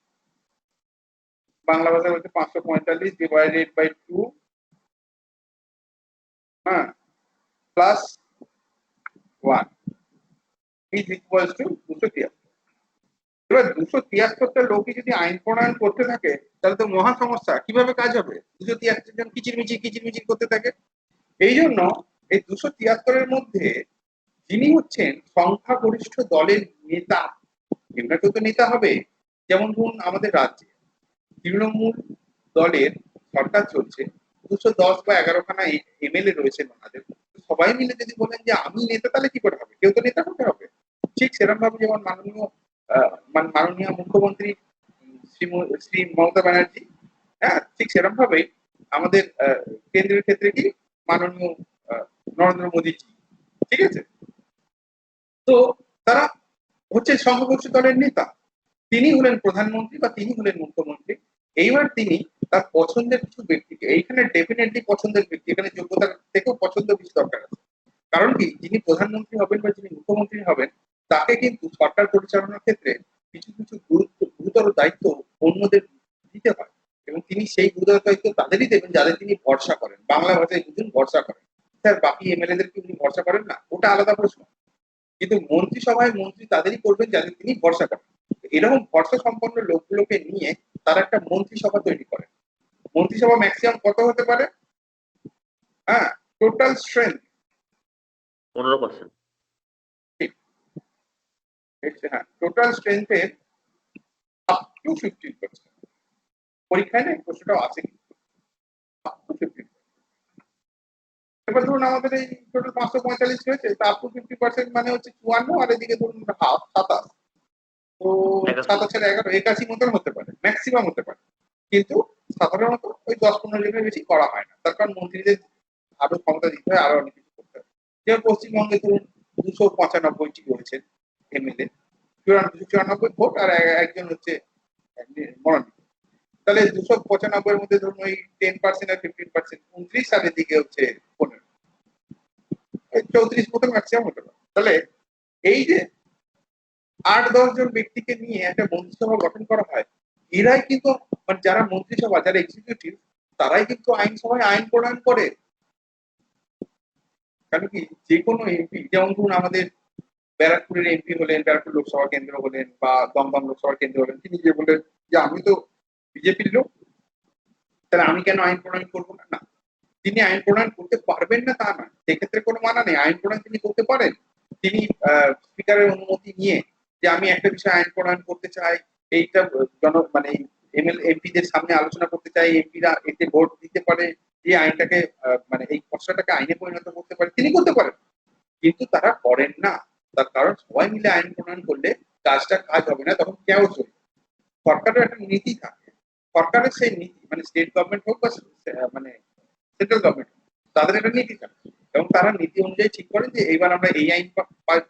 বাংলা ভাষায় হচ্ছে 545 ডিভাইডেড বাই 2, হ্যাঁ, প্লাস 1 ইজ ইকুয়ালস টু 273। এবার 273টা লোকই যদি আইন প্রণয়ন করতে থাকে তাহলে তো মহা সমস্যা, কিভাবে কাজ হবে? 273 জন কিচিরমিচির করতে থাকে। এই জন্য এই 273-এর মধ্যে যিনি হচ্ছেন সংখ্যাগরিষ্ঠ দলের নেতা, এমনিতেও তো নেতা হবে। যেমন ধরুন আমাদের রাজ্যে তৃণমূল দলের সরকার চলছে, 210 বা 11খানা এমএলএ রয়েছে ওনাদের। সবাই মিলে যদি বলেন যে আমি নেতা, তাহলে কি করে হবে? কেউ তো নেতা হতে হবে। ঠিক সেরকম ভাবে যেমন মাননীয় মুখ্যমন্ত্রী শ্রী মমতা ব্যানার্জি, হ্যাঁ ঠিক সেরকম ভাবে আমাদের কেন্দ্রের ক্ষেত্রে কি মাননীয় নরেন্দ্র মোদীজি, ঠিক আছে। তো তারা হচ্ছে সংখ্যাগরিষ্ঠ দলের নেতা, তিনি হলেন প্রধানমন্ত্রী বা তিনি হলেন মুখ্যমন্ত্রী। এইবার তিনি তার পছন্দের কিছু ব্যক্তিকে, এইখানে ডেফিনেটলি পছন্দের ব্যক্তি, এখানে যোগ্যতার থেকেও পছন্দ বেশি দরকার আছে। কারণ কি, যিনি প্রধানমন্ত্রী হবেন বা যিনি মুখ্যমন্ত্রী হবেন তাকে কিন্তু সরকার পরিচালনার ক্ষেত্রে কিছু কিছু গুরুতর দায়িত্ব অন্যদের দিতে হয়, এবং তিনি সেই গুরুতর দায়িত্ব তাদেরই দেবেন যাদের তিনি ভরসা করেন। বাংলা ভাষায় বুঝুন ভরসা করেন। স্যার বাকি এমএলএদের কি উনি ভরসা করেন না? ওটা আলাদা প্রশ্ন। কিন্তু মন্ত্রিসভায় মন্ত্রী তাদেরই করবেন যাদের তিনি ভরসা করেন। এরকম ভরসা সম্পন্ন লোকগুলোকে নিয়ে তারা একটা মন্ত্রিসভা তৈরি করে। মন্ত্রিসভা ম্যাক্সিমাম কত হতে পারে? হ্যাঁ, টোটাল স্ট্রেংথ 15%। হ্যাঁ, টোটাল স্ট্রেংথের আপ টু 15%। পরীক্ষায় না এই প্রশ্নটাও আছে, আপ টু 15%। এবার ধরুন আমাদের এই টোটাল 545 হয়েছে, তা আপ টু 50% মানে হচ্ছে 54, আর এদিকে ধরুন হাফ 27, তো 27 আর 11 81 মতন হতে পারে, ম্যাক্সিমাম হতে পারে। কিন্তু সাধারণত ওই 10-15 জনের বেশি করা হয় না, তার কারণ মন্ত্রীদের আরো ক্ষমতা দিতে হয়, আরো অনেক কিছু করতে হয়। যেমন পশ্চিমবঙ্গে ধরুন 295টি রয়েছে এমএলএ, 294 ভোট, আর একজন হচ্ছে মনোনীত। তাহলে 295-এর মধ্যে ধরুন ওই 10% আর 15%, 29 সালের দিকে হচ্ছে 15, 34 মতন ম্যাক্সিমাম হতে পারে। তাহলে এই যে 8-10 জন ব্যক্তিকে নিয়ে একটা মন্ত্রিসভা গঠন করা হয়, এরাই কিন্তু মানে যারা মন্ত্রিসভা, যারা এক্সিকিউটিভ, তারাই কিন্তু আইনসভায় আইন প্রণয়ন করে। কারণ কি, যে কোনো এমপি, যেমন ধরুন আমাদের ব্যারাকপুরের এমপি হলেন, ব্যারাকপুর লোকসভা কেন্দ্র হলেন বা দমদম লোকসভা কেন্দ্র হলেন, তিনি যে বললেন যে আমি তো বিজেপির লোক, তাহলে আমি কেন আইন প্রণয়ন করবো না? না, তিনি আইন প্রণয়ন করতে পারবেন না তা না, সেক্ষেত্রে কোনো মানা নেই। আইন প্রণয়ন তিনি করতে পারেন। তিনি স্পিকারের অনুমতি নিয়ে যে আমি একটা বিষয়ে আইন প্রণয়ন করতে চাই, এইটা মানে এমএলএ এমপিদের সামনে আলোচনা করতে চাই, এমপিরা এতে ভোট দিতে পারে, যে আইনটাকে মানে এই খসড়াটাকে আইনে পরিণত করতে পারে, তিনি করতে পারেন। কিন্তু তারা করেন না, তার কারণ সবাই মিলে আইন প্রণয়ন করলে কাজটা কাজ হবে না, তখন কেউ চলবে। সরকারের একটা নীতি থাকে, সরকারের সেই নীতি মানে স্টেট গভর্নমেন্ট হোক বা মানে সেন্ট্রাল গভর্নমেন্ট, তাদের একটা নীতি থাকে, এবং তারা নীতি অনুযায়ী ঠিক করেন যে এইবার আমরা এই আইন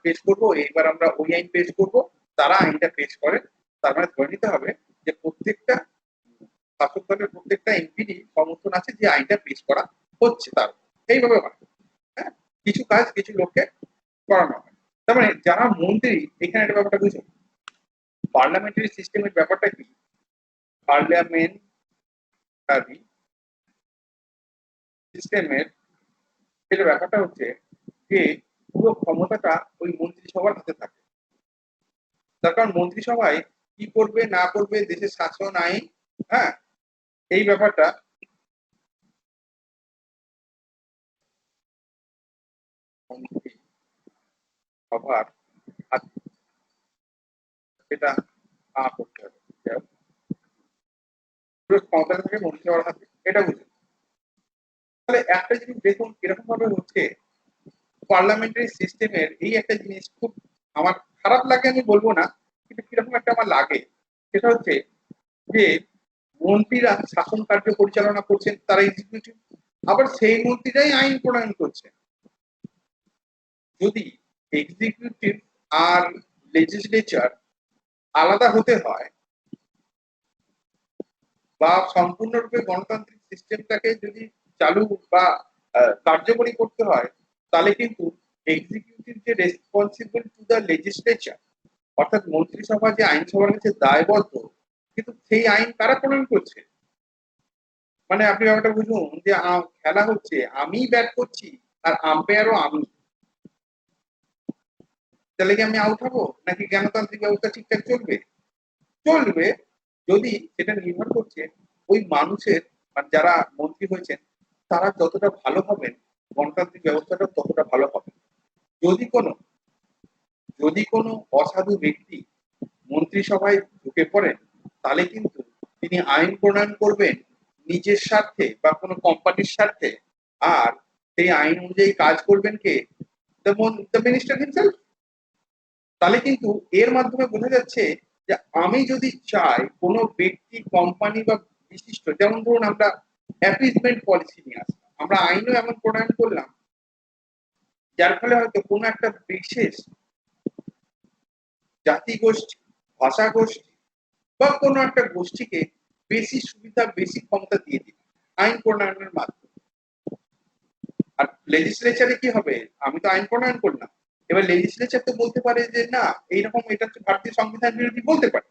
পেশ করবো, এইবার আমরা ওই আইন পেশ করবো। তারা আইনটা পেশ করে, তার মানে ধরে নিতে হবে যে প্রত্যেকটা শাসক দলের প্রত্যেকটা এমপিরই সমর্থন আছে যে আইনটা পেশ করা হচ্ছে। তার এইভাবে হয়। হ্যাঁ, কিছু কাজ কিছু লোককে করানো হয়। তার মানে যারা মন্ত্রী, এখানে একটা ব্যাপারটা বুঝুন, পার্লামেন্টারি সিস্টেমের ব্যাপারটা কি? পার্লামেন্টারি সিস্টেমের যেটা ব্যাপারটা হচ্ছে যে পুরো ক্ষমতাটা ওই মন্ত্রিসভার হাতে থাকে। তার কারণ মন্ত্রিসভায় কি করবে না করবে, দেশের শাসন আইন, হ্যাঁ এই ব্যাপারটা সবার হাতে, সেটা করতে হবে, পুরো ক্ষমতা থাকে মন্ত্রিসভার হাতে, এটা বুঝুন। তাহলে একটা জিনিস দেখুন কিরকম ভাবে হচ্ছে পার্লামেন্টারি সিস্টেমের এই একটা জিনিস খুব আমার খারাপ লাগে আমি বলবো না, কিন্তু কিরকম একটা আমার লাগে, সেটা হচ্ছে যে মন্ত্রীরা শাসন কার্য পরিচালনা করছেন, তারা এক্সিকিউটিভ, আবার সেই মন্ত্রীরাই আইন প্রণয়ন করছেন। যদি এক্সিকিউটিভ আর লেজিসলেচার আলাদা হতে হয় বা সম্পূর্ণরূপে গণতান্ত্রিক সিস্টেমটাকে যদি চালু বা কার্যকরী করতে হয়, তাহলে কিন্তু এক্সিকিউটিভ যে রেসপন্সিবল টু দ্য লেজিসলেচার, অর্থাৎ মন্ত্রিসভা যে আইনসভার কাছে দায়বদ্ধ, কিন্তু সেই আইন কারা প্রণয়ন করছে? মানে আপনি ব্যাপারটা বুঝুন যে খেলা হচ্ছে আমি ব্যাট করছি আর আম্পায়ারও আমি, তাহলে কি আমি আউট হবো নাকি গণতান্ত্রিক ব্যবস্থা ঠিকঠাক চলবে? চলবে যদি সেটা নির্ভর করছে ওই মানুষের, মানে যারা মন্ত্রী হয়েছেন তারা যতটা ভালো হবেন গণতান্ত্রিক ব্যবস্থাটা ততটা ভালো হবে। যদি কোনো অসাধু ব্যক্তি মন্ত্রিসভায় ঢুকে পড়েন, তাহলে কিন্তু তিনি আইন প্রণয়ন করবেন নিজের স্বার্থে বা কোনো কোম্পানির স্বার্থে, আর সেই আইন অনুযায়ী কাজ করবেন কে? The minister himself. তাহলে কিন্তু এর মাধ্যমে বোঝা যাচ্ছে যে আমি যদি চাই কোনো ব্যক্তি, কোম্পানি বা বিশিষ্ট, যেমন ধরুন আমরা অ্যাপিজমেন্ট পলিসি নিয়ে আসলাম, আমরা আইনও এমন প্রণয়ন করলাম যার ফলে হয়তো কোনো একটা বিশেষ জাতিগোষ্ঠী, ভাষা গোষ্ঠী বা কোনো একটা গোষ্ঠীকে বেশি সুবিধা, বেশি ক্ষমতা দিয়ে দিল আইন প্রণয়নের মাধ্যমে। আর লেজিসলেচারে কি হবে? আমি তো আইন প্রণয়ন করলাম, এবার লেজিসলেচার তো বলতে পারে যে না এইরকম, এটা হচ্ছে ভারতীয় সংবিধান বিরোধী, বলতে পারে,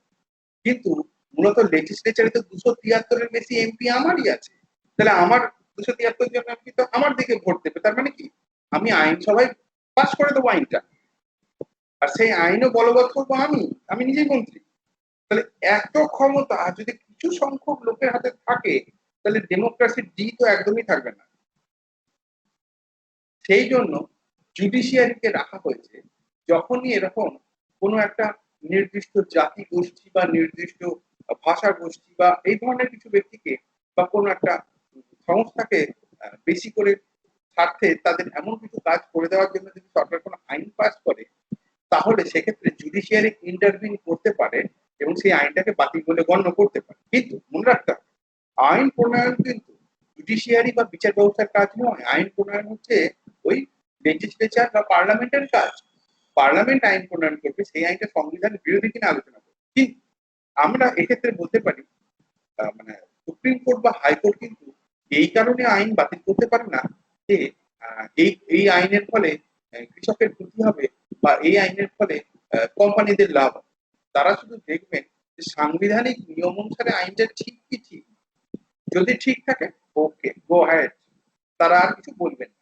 কিন্তু মূলত লেজিসলেচারে তো 273-এর বেশি এমপি আমারই আছে, তাহলে আমার 273 জন এমপি তো আমার দিকে ভোট দেবে, তার মানে কি আমি আইনসভায় পাস করে দেবো আইনটা, আর সেই আইনও বলবৎ করবো আমি নিজেই মন্ত্রী। তাহলে এত ক্ষমতা যদি কিছু সংখ্যক লোকের হাতে থাকে, তাহলে ডেমোক্রেসির ডি তো একদমই থাকবে না। সেই জন্য জুডিশিয়ারিকে রাখা হয়েছে, যখনই এরকম কোনো একটা নির্দিষ্ট জাতি গোষ্ঠী বা নির্দিষ্ট ভাষা গোষ্ঠী বা এই ধরনের কিছু ব্যক্তিকে বা কোনো একটা সংস্থাকে বেশি করে স্বার্থে তাদের এমন কিছু কাজ করে দেওয়ার জন্য যদি সরকার কোনো আইন পাস করে, তাহলে সেক্ষেত্রে জুডিশিয়ারি ইন্টারভিন করতে পারে এবং সেই আইনটাকে বাতিল বলে গণ্য করতে পারে। কিন্তু মনে রাখতে হবে, আইন প্রণয়ন কিন্তু জুডিশিয়ারি বা বিচার ব্যবস্থার কাজ নয়, আইন প্রণয়ন হচ্ছে ওই লেজিসলেচার বা পার্লামেন্টের কাজ। পার্লামেন্ট আইন প্রণয়ন করবে, সেই আইনটা সংবিধান বিরোধী কিনা আলোচনা করবে। কিন্তু আমরা এক্ষেত্রে বলতে পারি মানে সুপ্রিম কোর্ট বা হাইকোর্ট কিন্তু এই কারণে আইন বাতিল করতে পারে না যে এই আইনের ফলে কৃষকের ক্ষতি হবে বা এই আইনের ফলে কোম্পানিদের লাভ হবে। তারা শুধু দেখবেন যে সাংবিধানিক নিয়ম অনুসারে আইনটা ঠিক কি ঠিক, যদি ঠিক থাকে ওকে গো হেড, তারা আর কিছু বলবেন না।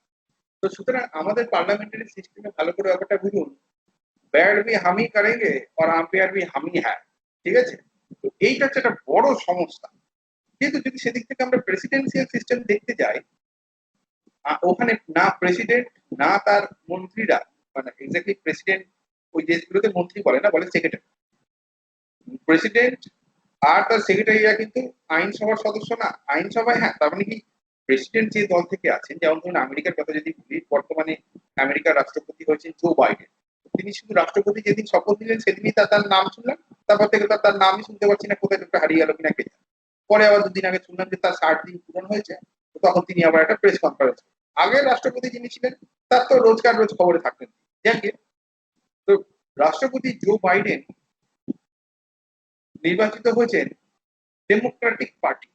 তো সুতরাং আমাদের পার্লামেন্টারি সিস্টেমে ভালো করে ব্যাপারটা বুঝুন, बैट भी हम ही करेंगे और আম্পায়ার भी हम ही है, ঠিক আছে? তো এইটা হচ্ছে একটা বড় সমস্যা। কিন্তু যদি সেদিক থেকে আমরা প্রেসিডেন্সিয়াল সিস্টেম দেখতে যাই, ওখানে না প্রেসিডেন্ট না তার মন্ত্রীরা, মানে এক্স্যাক্টলি প্রেসিডেন্ট ওই দেশগুলোতে মন্ত্রী বলে না, বলে সেক্রেটারি। প্রেসিডেন্ট আর তার সেক্রেটারিরা কিন্তু আইনসভার সদস্য না। আইনসভায় হ্যাঁ, তার মানে কি প্রেসিডেন্ট যে দল থেকে আছেন, যেমন ধরুন আমেরিকার কথা যদি বলি, বর্তমানে আমেরিকার রাষ্ট্রপতি হয়েছেন জো বাইডেন। তিনি শুধু রাষ্ট্রপতি যেদিন শপথ নিলেন সেদিনই তার নাম শুনলাম, তারপর থেকে তার নামই শুনতে পাচ্ছি না, কোথায় একটা হারিয়ে গেল কিনা কে জানে। পরে আবার 2 দিন আগে শুনলাম যে তার 60 দিন পূরণ হয়েছে, তখন তিনি আবার একটা প্রেস কনফারেন্স। আগে রাষ্ট্রপতি যিনি ছিলেন তার তো রোজ খবরে থাকতেন। যাকে তো রাষ্ট্রপতি জো বাইডেন নির্বাচিত হয়েছেন ডেমোক্রেটিক পার্টি।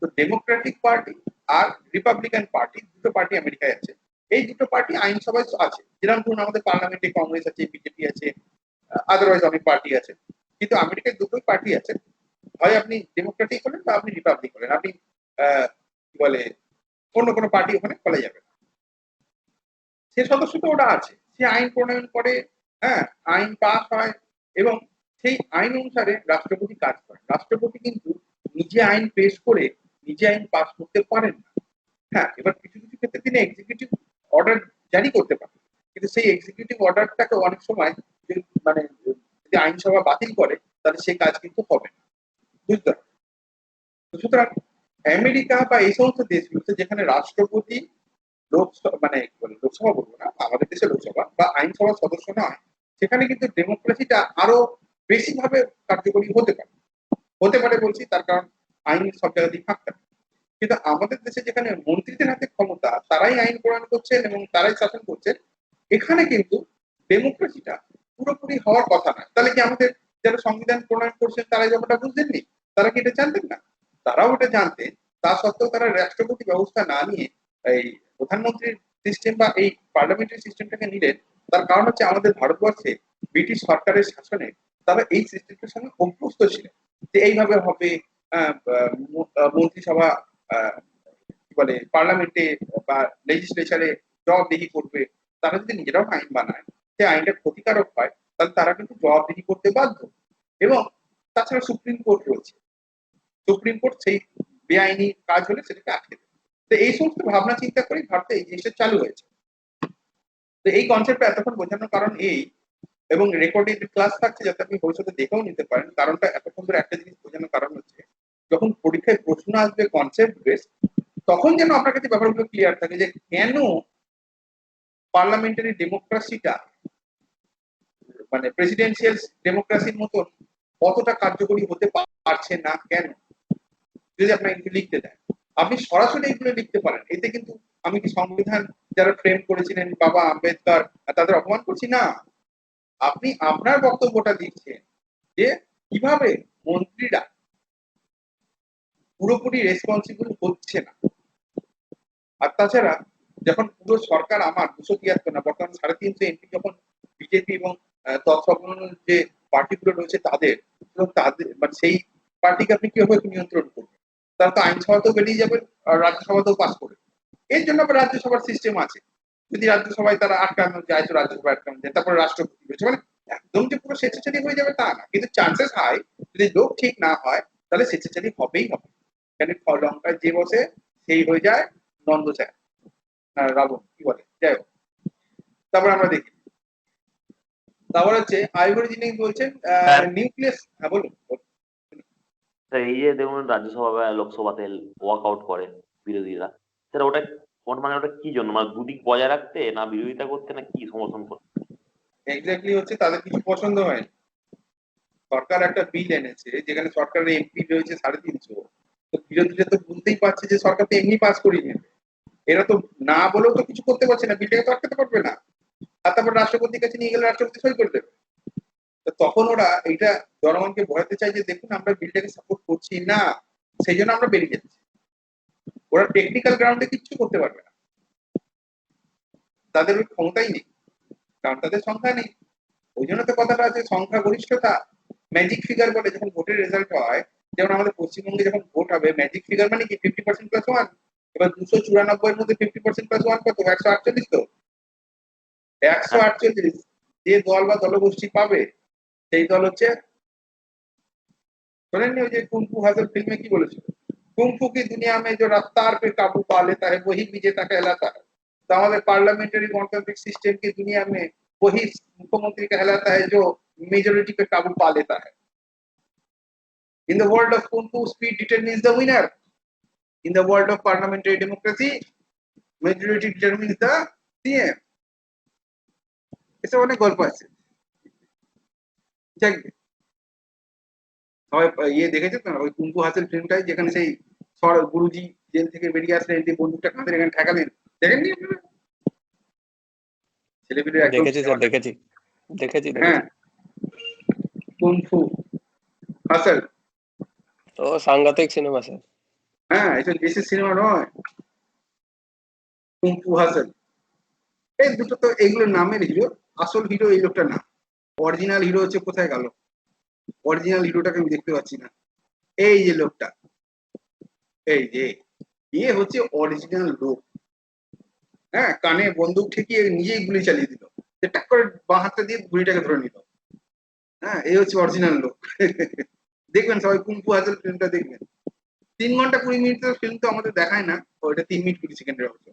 তো ডেমোক্রেটিক পার্টি আর রিপাবলিকান পার্টি, দুটো পার্টি আমেরিকায় আছে। এই দুটো পার্টি আইনসভায় আছে, যেরকম ধরুন আমাদের পার্লামেন্টে কংগ্রেস আছে, বিজেপি আছে, আদারওয়াইজ অনেক পার্টি আছে। কিন্তু আমেরিকায় দুটোই পার্টি আছে, হয় আপনি ডেমোক্রেটিক হলেন বা আপনি রিপাবলিক হলেন, আপনি কি বলে অন্য কোনো পার্টি ওখানে খোলা যাবে না। সে সদস্য তো ওটা আছে, সে আইন প্রণয়ন করে, হ্যাঁ আইন পাস হয় এবং সেই আইন অনুসারে রাষ্ট্রপতি কাজ করে। রাষ্ট্রপতি কিন্তু নিজে আইন পেশ করে নিজে আইন পাস করতে পারেন না। হ্যাঁ, এবার কিছু কিছু ক্ষেত্রে তিনি এক্সিকিউটিভ অর্ডার জারি করতে পারেন, কিন্তু সেই এক্সিকিউটিভ অর্ডারটাকে অনেক সময় মানে যদি আইনসভা বাতিল করে তাহলে সেই কাজ কিন্তু হবে না, বুঝতে হবে। সুতরাং আমেরিকা বা এই সমস্ত দেশগুলোতে যেখানে রাষ্ট্রপতি মানে কি বলে লোকসভা বলবো না, আমাদের দেশে লোকসভা বা আইনসভার সদস্য নয়, সেখানে কিন্তু ডেমোক্রেসিটা আরো বেশি ভাবে কার্যকরী হতে পারে বলছি, তার কারণ আইন সব জায়গাতেই থাকতে পারে। কিন্তু আমাদের দেশে যেখানে মন্ত্রীদের হাতে ক্ষমতা, তারাই আইন প্রণয়ন করছেন এবং তারাই শাসন করছেন, এখানে কিন্তু ডেমোক্রেসিটা পুরোপুরি হওয়ার কথা নয়। তাহলে কি আমাদের যারা সংবিধান প্রণয়ন করছেন তারা এই ব্যাপারটা বুঝতেননি? তারা কি এটা জানতেন না? তারাও এটা জানতেন, তা সত্ত্বেও তারা রাষ্ট্রপতি ব্যবস্থা না নিয়ে এই প্রধানমন্ত্রীর সিস্টেম বা এই পার্লামেন্টারি সিস্টেমটাকে নিলেন। তার কারণ হচ্ছে আমাদের ভারতবর্ষে ব্রিটিশ সরকারের শাসনে তারা এই সিস্টেমটার সঙ্গে অভ্যস্ত ছিলেন যে এইভাবে হবে। মন্ত্রিসভা কি বলে পার্লামেন্টে বা লেজিসলেচারে জবাবদিহি করবে। তারা যদি নিজেরাও আইন বানায়, সে আইনটা ক্ষতিকারক হয়, তাহলে তারা কিন্তু জবাবদিহি করতে বাধ্য। এবং তাছাড়া সুপ্রিম কোর্ট রয়েছে, সুপ্রিম কোর্ট সেই বেআইনি কাজ হলে সেটাকে আটকে দেবে। তো এই সমস্ত ভাবনা চিন্তা করে ভারতে এই জিনিসটা চালু হয়েছে। তো এই কনসেপ্টটা এতক্ষণ বোঝানোর কারণ এই, এবং রেকর্ডেড ক্লাস থাকছে যাতে আপনি ভবিষ্যতে দেখেও নিতে পারেন। কারণটা এতক্ষণ ধরে একটা জিনিস বোঝানোর কারণ হচ্ছে, যখন পরীক্ষায় প্রশ্ন আসবে কনসেপ্ট বেস, তখন যেন আপনার কাছে ব্যাপারগুলো ক্লিয়ার থাকে যে কেন পার্লামেন্টারি ডেমোক্রেসিটা মানে প্রেসিডেন্সিয়াল ডেমোক্রেসির মতো কতটা কার্যকরী হতে পারছে না কেন। যদি আপনার একটু লিখতে দেয়, আপনি সরাসরি এগুলো লিখতে পারেন। এতে কিন্তু আমি কি সংবিধান যারা ফ্রেম করেছিলেন বাবা আম্বেদকর তাদের অপমান করছি না। আপনি আপনার বক্তব্যটা দিচ্ছেন যে কিভাবে মন্ত্রীরা পুরোপুরি রেসপন্সিবল হচ্ছে না। আর তাছাড়া যখন পুরো সরকার আমার 273 না বর্তমান 350 এমপি যখন বিজেপি এবং তৎসংলগ্ন যে পার্টিগুলো রয়েছে তাদের, এবং তাদের মানে সেই পার্টিকে আপনি কিভাবে নিয়ন্ত্রণ করবেন? তারা তো আইনসভাতেও বেরিয়ে যাবেন আর রাজ্যসভাতেও পাস করবে। এর জন্য আবার রাজ্যসভার সিস্টেম আছে। যদি রাজ্যসভায় তারা আটকানো যায় তো রাজ্যসভায় আটকানো যায়, তারপরে রাষ্ট্রপতি রয়েছে। মানে একদম যে পুরো স্বেচ্ছাচারী হয়ে যাবে তা না, কিন্তু চান্সেস হাই যদি লোক ঠিক না হয় তাহলে স্বেচ্ছাচারী হবেই হবে। এখানে লঙ্কায় যে বসে সেই হয়ে যায় নন্দ চায় রাবণ, কি বলে, যাই হোক। তারপর আমরা দেখি, তারপর হচ্ছে আইভরি যিনি বলছেন নিউক্লিয়াস। হ্যাঁ বলুন। তা এই যে দেখুন রাজ্যসভা বা লোকসভাতে ওয়াক আউট করে বিরোধীরা, সেটা ওটা মানে ওটা কি জন্য, মানে দুদিক বজায় রাখতে না বিরোধিতা করতে না কি সমর্থন করতে? এক্স্যাক্টলি হচ্ছে তাদের কিছু পছন্দ হয়। সরকার একটা বিল এনেছে যেখানে সরকারের এমপি রয়েছে 350, তো বিরোধীরা তো বুঝতেই পারছে যে সরকার তো এমনি পাস করিয়ে নেবে। এরা তো না বলেও তো কিছু করতে পারছে না, বিলটাকে তো আটকাতে পারবে না। আর তারপর রাষ্ট্রপতির কাছে নিয়ে গেলে রাষ্ট্রপতি সই করে দেবে। তো তখন ওরা এইটা জনগণকে বোঝাতে চায় যে দেখুন আমরা বিলটাকে সাপোর্ট করছি না, সেই জন্য আমরা বেরিয়ে যাচ্ছি। ওরা টেকনিক্যাল গ্রাউন্ডে কিচ্ছু করতে পারবে না, তাদের ওই ক্ষমতাই নেই, কারণ তাদের সংখ্যা নেই। ওই জন্য তো কথাটা আছে সংখ্যা গরিষ্ঠতা ম্যাজিক ফিগার বলে। যখন ভোটের রেজাল্ট হয়, যেমন আমাদের পশ্চিমবঙ্গে যখন ভোট হবে, ম্যাজিক ফিগার মানে কি 50% প্লাস 1। এবার 294 এর মধ্যে 50% প্লাস 1 কত? 148। তো 148 যে দল বা দলগোষ্ঠী পাবে সেই দল হচ্ছে, শোনেননি ওই যে কুংফু হাসান ফিল্মে কি বলেছিল, कुंफू की दुनिया में जो रफ्तार पे काबू पा लेता है वही विजेता कहलाता है। तो हमारे पार्लियामेंट्री गणतांत्रिक सिस्टम की दुनिया में वही मुख्यमंत्री कहलाता है जो मेजोरिटी पे काबू पा लेता है। In the world of Kung Fu, speed determines the winner. In the world of parliamentary democracy, majority determines the CM. এসব অনেক গল্প আছে, সবাই ইয়ে দেখেছে তো ওই কুংফু হাসেল ফিল্মটাই, যেখানে সেই গুরুজি জেল থেকে বেরিয়ে আসলেন, যে বন্দুকটা কাঁধে এখানে ঠেকালেন, দেখেননি আপনারা? ছেলেপিলে একদম দেখেছি স্যার, দেখেছি। হ্যাঁ, কুংফু হাসেল তো সাংঘাতিক সিনেমা স্যার। হ্যাঁ, এটা দেশের সিনেমা নয়, কুংফু হাসেল। এই দুটো তো এইগুলোর নামের হিরো, আসল হিরো এই লোকটা না। অরিজিনাল হিরো হচ্ছে কোথায় গেল? অরিজিনাল হিরোটাকে আমি দেখতে পাচ্ছি না। এই যে লোকটা, এই যে ইয়ে হচ্ছে অরিজিনাল লোক। হ্যাঁ, কানে বন্দুক ঠেকিয়ে নিজেই গুলি চালিয়ে দিল, টাক করে বাঁ হাতটা দিয়ে গুলিটাকে ধরে নিল। হ্যাঁ, এই হচ্ছে অরিজিনাল লোক। দেখবেন সবাই কুংফু হাসেল ফিল্মটা দেখবেন। 3 ঘন্টা 20 মিনিটের ফিল্ম তো আমাদের দেখায় না, ওইটা 3 মিনিট 20 সেকেন্ডের অবশ্য।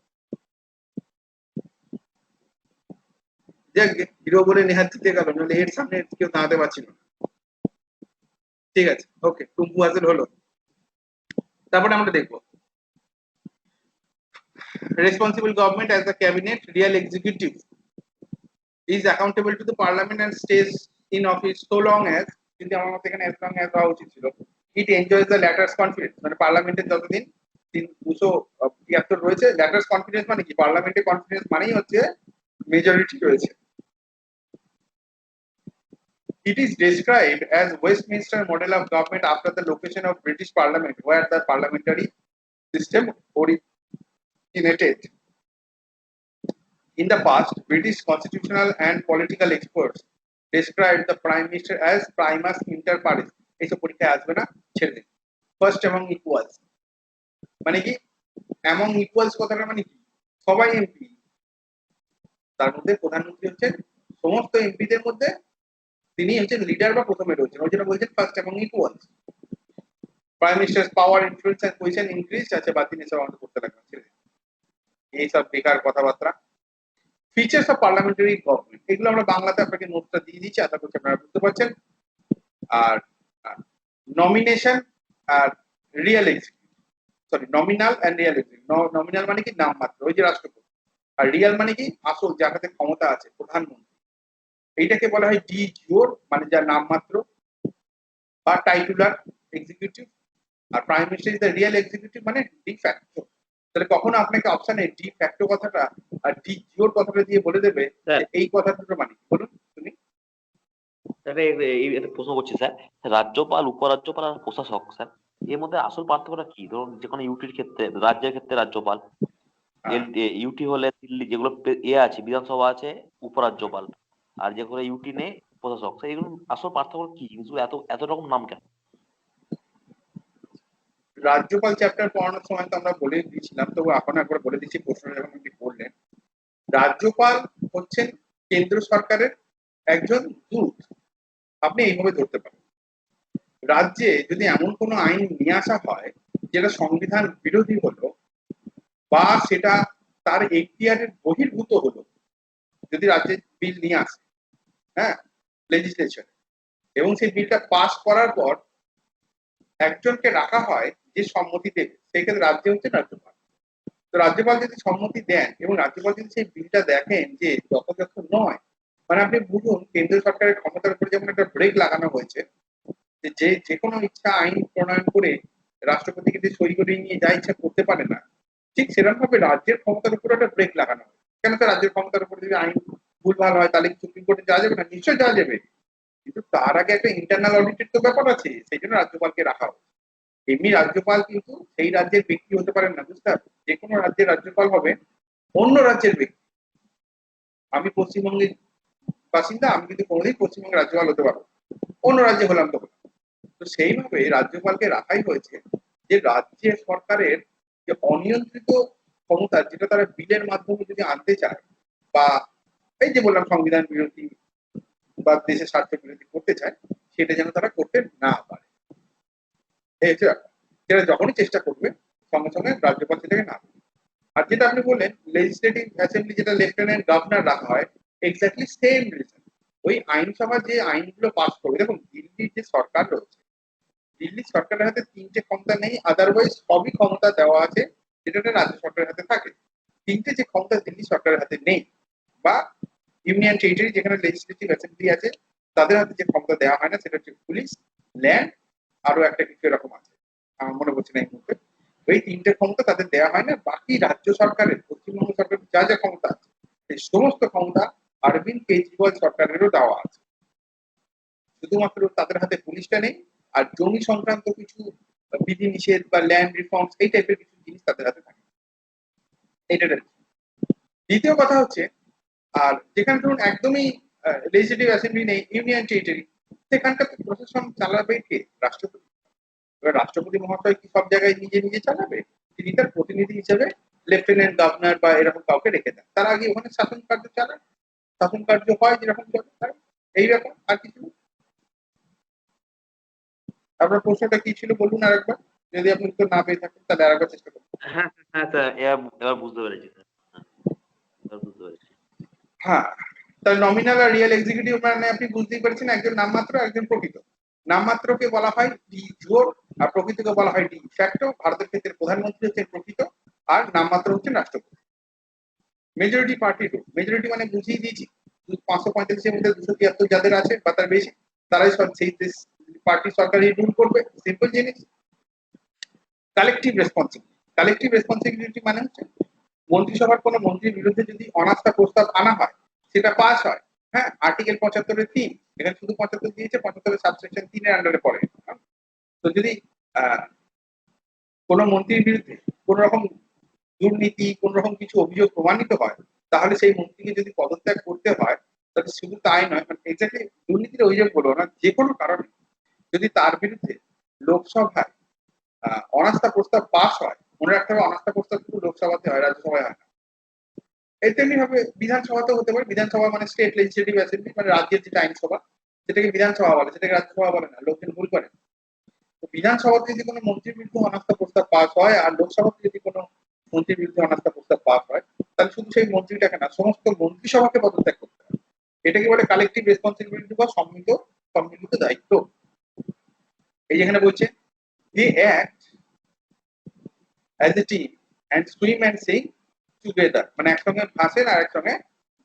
যাক হিরো বলে নেহাত জিতে গেল, নাহলে এর সামনে কেউ দাঁড়াতে পারছিল না। ঠিক আছে, ওকে, টুম্পু হাসিল হলো। তারপরে আমরা দেখবো responsible government as the cabinet real executive is accountable to the parliament and stays in office so long as, কিন্তু আমার মতে এখানে as long as হওয়া উচিত ছিল, it enjoys the latter's confidence, মানে পার্লামেন্টের যতদিন 273 রয়েছে, latter's confidence মানে কি, পার্লামেন্টের কনফিডেন্স মানেই হচ্ছে মেজরিটি রয়েছে। It is described as Westminster model of government after the location of British Parliament, where the parliamentary system originated. In the past, British constitutional and political experts described the Prime Minister as primus inter pares. এইসব পরীক্ষায় আসবে না, ছেড়ে দিন। First among equals মানে কি, among equals কথাটা মানে কি, সবাই এমপি, তার মধ্যে প্রধানমন্ত্রী হচ্ছে সমস্ত এমপিদের মধ্যে তিনি হচ্ছেন লিডার বা প্রথমে রয়েছেন, ওই জন্য বলছেন first among equals. Prime minister power influence and position increase, আছে বাদ দিন, এসব আমাদের করতে লাগবে, ছেড়ে দিন এইসব বেকার কথাবার্তা। ফিচার্স অফ পার্লামেন্টারি গভর্নমেন্ট, এগুলো আমরা বাংলাতে আপনাকে নোটটা দিয়ে দিচ্ছি, আশা করছি আপনারা বুঝতে পারছেন। আর নমিনেশন আর real executive, sorry nominal and real executive. Nominal মানে কি নামমাত্র, ওই যে রাষ্ট্রপতি, আর রিয়েল মানে কি আসল, যার হাতে ক্ষমতা আছে, প্রধানমন্ত্রী। এইটাকে বলা হয় ডি জিওর, মানে যার নামমাত্র বা টাইটুলার এক্সিকিউটিভ। আর prime minister is the real executive, মানে ডি ফ্যাক্টো। তাহলে কখনো আপনাকে অপশনে ডি ফ্যাক্টো কথাটা আর ডি জিওর কথাটা দিয়ে বলে দেবে যে এই কথা দুটো মানে কি, বলুন তুমি। এই প্রশ্ন করছি স্যার, রাজ্যপাল, উপরাজ্যপাল আর প্রশাসক, স্যার এর মধ্যে আসল পার্থক্যটা কি? ধরুন যে কোনো ইউটির ক্ষেত্রে, রাজ্যের ক্ষেত্রে রাজ্যপাল, ইউটি হলে দিল্লি যেগুলো আছে, বিধানসভা আছে, উপরাজ্যপাল, আর যেগুলো ইউটি নেই প্রশাসক। স্যার এগুলো আসল পার্থক্য কি? এত এত রকম নাম কেন? রাজ্যপাল চ্যাপ্টার পড়ানোর সময় তো আমরা বলে দিয়েছিলাম, তবু এখন একবার বলে দিচ্ছি, প্রশ্নটা যখন আপনি করলেন। রাজ্যপাল হচ্ছেন কেন্দ্র সরকারের একজন দূত, আপনি এইভাবে ধরতে পারেন। রাজ্যে যদি এমন কোনো আইন নিয়ে আসা হয় যেটা সংবিধান বিরোধী হলো, বা সেটা তার এখতিয়ারের বহির্ভূত হলো, যদি রাজ্যে বিল নিয়ে আসে, হ্যাঁ, লেজিসলেচার, এবং সেই বিলটা পাস করার পর একজনকে রাখা হয় যে সম্মতি দেবে, সেই ক্ষেত্রে রাজ্যে হচ্ছে রাজ্যপাল। তো রাজ্যপাল যদি সম্মতি দেন এবং রাজ্যপাল যদি সেই বিলটা দেখেন যে যথাযথ নয়, মানে আপনি বুঝুন কেন্দ্র সরকারের ক্ষমতার উপরে যেমন একটা ব্রেক লাগানো হয়েছে, যে যে কোনো ইচ্ছা আইন প্রণয়ন করে রাষ্ট্রপতিকে দিয়ে সই করে নিয়ে যা ইচ্ছা করতে পারে না, ঠিক সেরকম ভাবে রাজ্যের ক্ষমতার উপরে একটা ব্রেক লাগানো হয়। কেন? তো রাজ্যের ক্ষমতার উপরে যদি আইন ভুলভাল হয় তাহলে সুপ্রিম কোর্টে যাওয়া যাবে না? নিশ্চয়ই যাওয়া যাবে, কিন্তু তার আগে একটা ইন্টারনাল অডিটের তো ব্যাপার আছে, সেই জন্য রাজ্যপালকে রাখা হয়। এমনি রাজ্যপাল কিন্তু সেই রাজ্যের ব্যক্তি হতে পারেন না, বুঝতে পারবেন? যে কোনো রাজ্যের রাজ্যপাল হবে অন্য রাজ্যের ব্যক্তি। আমি পশ্চিমবঙ্গের বাসিন্দা, আমি কিন্তু কোনোদিন পশ্চিমবঙ্গের রাজ্যপাল হতে পারবো, অন্য রাজ্যে হলাম তো। তো সেইভাবে রাজ্যপালকে রাখাই হয়েছে যে রাজ্যের সরকারের যে অনিয়ন্ত্রিত ক্ষমতা, যেটা তারা বিলের মাধ্যমে যদি আনতে চায়, বা এই যে বললাম সংবিধান বিরোধী বা দেশের স্বার্থ বিরোধী করতে চায়, সেটা যেন তারা করতে না পারে। এই হচ্ছে ব্যাপার। সেটা যখনই চেষ্টা করবে সঙ্গে সঙ্গে রাজ্যপাল সেটাকে না। আর যেটা আপনি বললেন লেজিসলেটিভ অ্যাসেম্বলি, যেটা লেফটেন্যান্ট গভর্নর রাখা হয়, এক্স্যাক্টলি সেম রিজন। ওই আইনসভা যে আইনগুলো পাস করবে, দেখুন দিল্লির যে সরকার রয়েছে, দিল্লি সরকারের হাতে তিনটে ক্ষমতা নেই, আদারওয়াইজ সবই ক্ষমতা দেওয়া আছে যেটা রাজ্য সরকারের হাতে থাকে। তিনটে যে ক্ষমতা দিল্লি সরকারের হাতে নেই, বা ইউনিয়ন টেরিটরি যেখানে লেজিসলেটিভ অ্যাসেম্বলি আছে তাদের হাতে যে ক্ষমতা দেওয়া হয় না, সেটা হচ্ছে পুলিশ, ল্যান্ড, আরো একটা কিছু এরকম আছে, আমার মনে পড়ছে না এই মুহূর্তে। এই তিনটে ক্ষমতা তাদের দেওয়া হয় না, বাকি রাজ্য সরকারের, পশ্চিমবঙ্গ সরকারের যা যা ক্ষমতা আছে সেই সমস্ত ক্ষমতা অরবিন্দ কেজরিওয়াল সরকারেরও দেওয়া আছে। শুধুমাত্র তাদের হাতে পুলিশটা নেই, আর জমি সংক্রান্ত কিছু বিধিনিষেধ বা ল্যান্ড রিফর্মস এই টাইপের কিছু জিনিস তাদের হাতে থাকে। এটা দ্বিতীয় কথা হচ্ছে, আর যেখানে ধরুন একদমই লেজিসলেটিভ অ্যাসেম্বলি নেই, ইউনিয়ন টেরিটরি, সেখানকার প্রশাসন চালাবে কে? রাষ্ট্রপতি। এবার রাষ্ট্রপতি মহাশয় কি সব জায়গায় নিজে নিজে চালাবে? তিনি তার প্রতিনিধি হিসেবে লেফটেন্যান্ট গভর্নর বা এরকম কাউকে রেখে দেন, তার আগে ওখানে শাসন কার্য চালান, শাসন কার্য হয় যেরকম চলে, এই ব্যাপার, আর কিছু। আপনার প্রশ্নটা কি ছিল বলুন আরেকবার, যদি আপনি উত্তর না পেয়ে থাকেন তাহলে আরেকবার চেষ্টা করুন। হ্যাঁ হ্যাঁ স্যার, এবার বুঝতে পেরেছি স্যার, এবার বুঝতে পেরেছি। হ্যাঁ, তাহলে নমিনাল আর রিয়েল এক্সিকিউটিভ মানে আপনি বুঝতেই পারছেন, একজন নামমাত্র একজন প্রকৃত। নামমাত্রকে বলা হয় ডি জোর আর প্রকৃতকে বলা হয় ডি ফ্যাক্টো। ভারতের ক্ষেত্রে প্রধানমন্ত্রী হচ্ছেন প্রকৃত আর নামমাত্র হচ্ছেন রাষ্ট্রপতি। মেজরিটি পার্টি রুল, মেজরিটি মানে বুঝিয়ে দিয়েছি 545 এর মধ্যে 273 যাদের আছে বা তার বেশি তারাই সেই পার্টি সরকারি রুল করবে, সিম্পল জিনিস। কালেকটিভ রেসপন্সিবিলিটি, কালেকটিভ রেসপন্সিবিলিটি মানে হচ্ছে মন্ত্রিসভার কোনো মন্ত্রীর বিরুদ্ধে যদি অনাস্থা প্রস্তাব আনা হয়, সেটা পাস হয়, হ্যাঁ, আর্টিকেল 75-3, এখানে শুধু 75 দিয়েছে, 75 সাবসেকশন 3 এর আন্ডারে পড়ে। তো যদি কোনো মন্ত্রীর বিরুদ্ধে কোন রকম দুর্নীতি, কোন রকম কিছু অভিযোগ প্রমাণিত হয়, তাহলে সেই মন্ত্রীকে যদি পদত্যাগ করতে হয়, তাহলে শুধু তাই নয়, মানে এক্স্যাক্টলি দুর্নীতির অভিযোগ বলবো না, যে কোনো কারণে যদি তার বিরুদ্ধে লোকসভায় অনাস্থা প্রস্তাব পাস হয়, মনে রাখতে হবে অনাস্থা প্রস্তাব কিন্তু লোকসভাতে হয়, রাজ্যসভায় হয় না। তেমনি ভাবে বিধানসভাতেও হতে পারে। বিধানসভা মানে স্টেট লেজিসলেটিভ অ্যাসেম্বলি, মানে রাজ্যের যেটা আইনসভা, সেটাকে বিধানসভা বলে, সেটাকে রাজ্যসভা বলে না, লোকজন ভুল করে। তো বিধানসভাতে যদি কোনো মন্ত্রীর বিরুদ্ধে অনাস্থা প্রস্তাব পাস হয় আর লোকসভাতে যদি কোনো মন্ত্রীর বিরুদ্ধে অনাস্থা প্রস্তাব পাস হয়, তাহলে শুধু সেই মন্ত্রীটাকে না, সমস্ত মন্ত্রিসভাকে পদত্যাগ করতে হবে। এটাকে বলে কালেকটিভ রেসপন্সিবিলিটি বা সম্মিলিত দায়িত্ব। এই যেখানে বলছে they act as a team and swim and sing together, মানে একসঙ্গে ভাসেন আর একসঙ্গে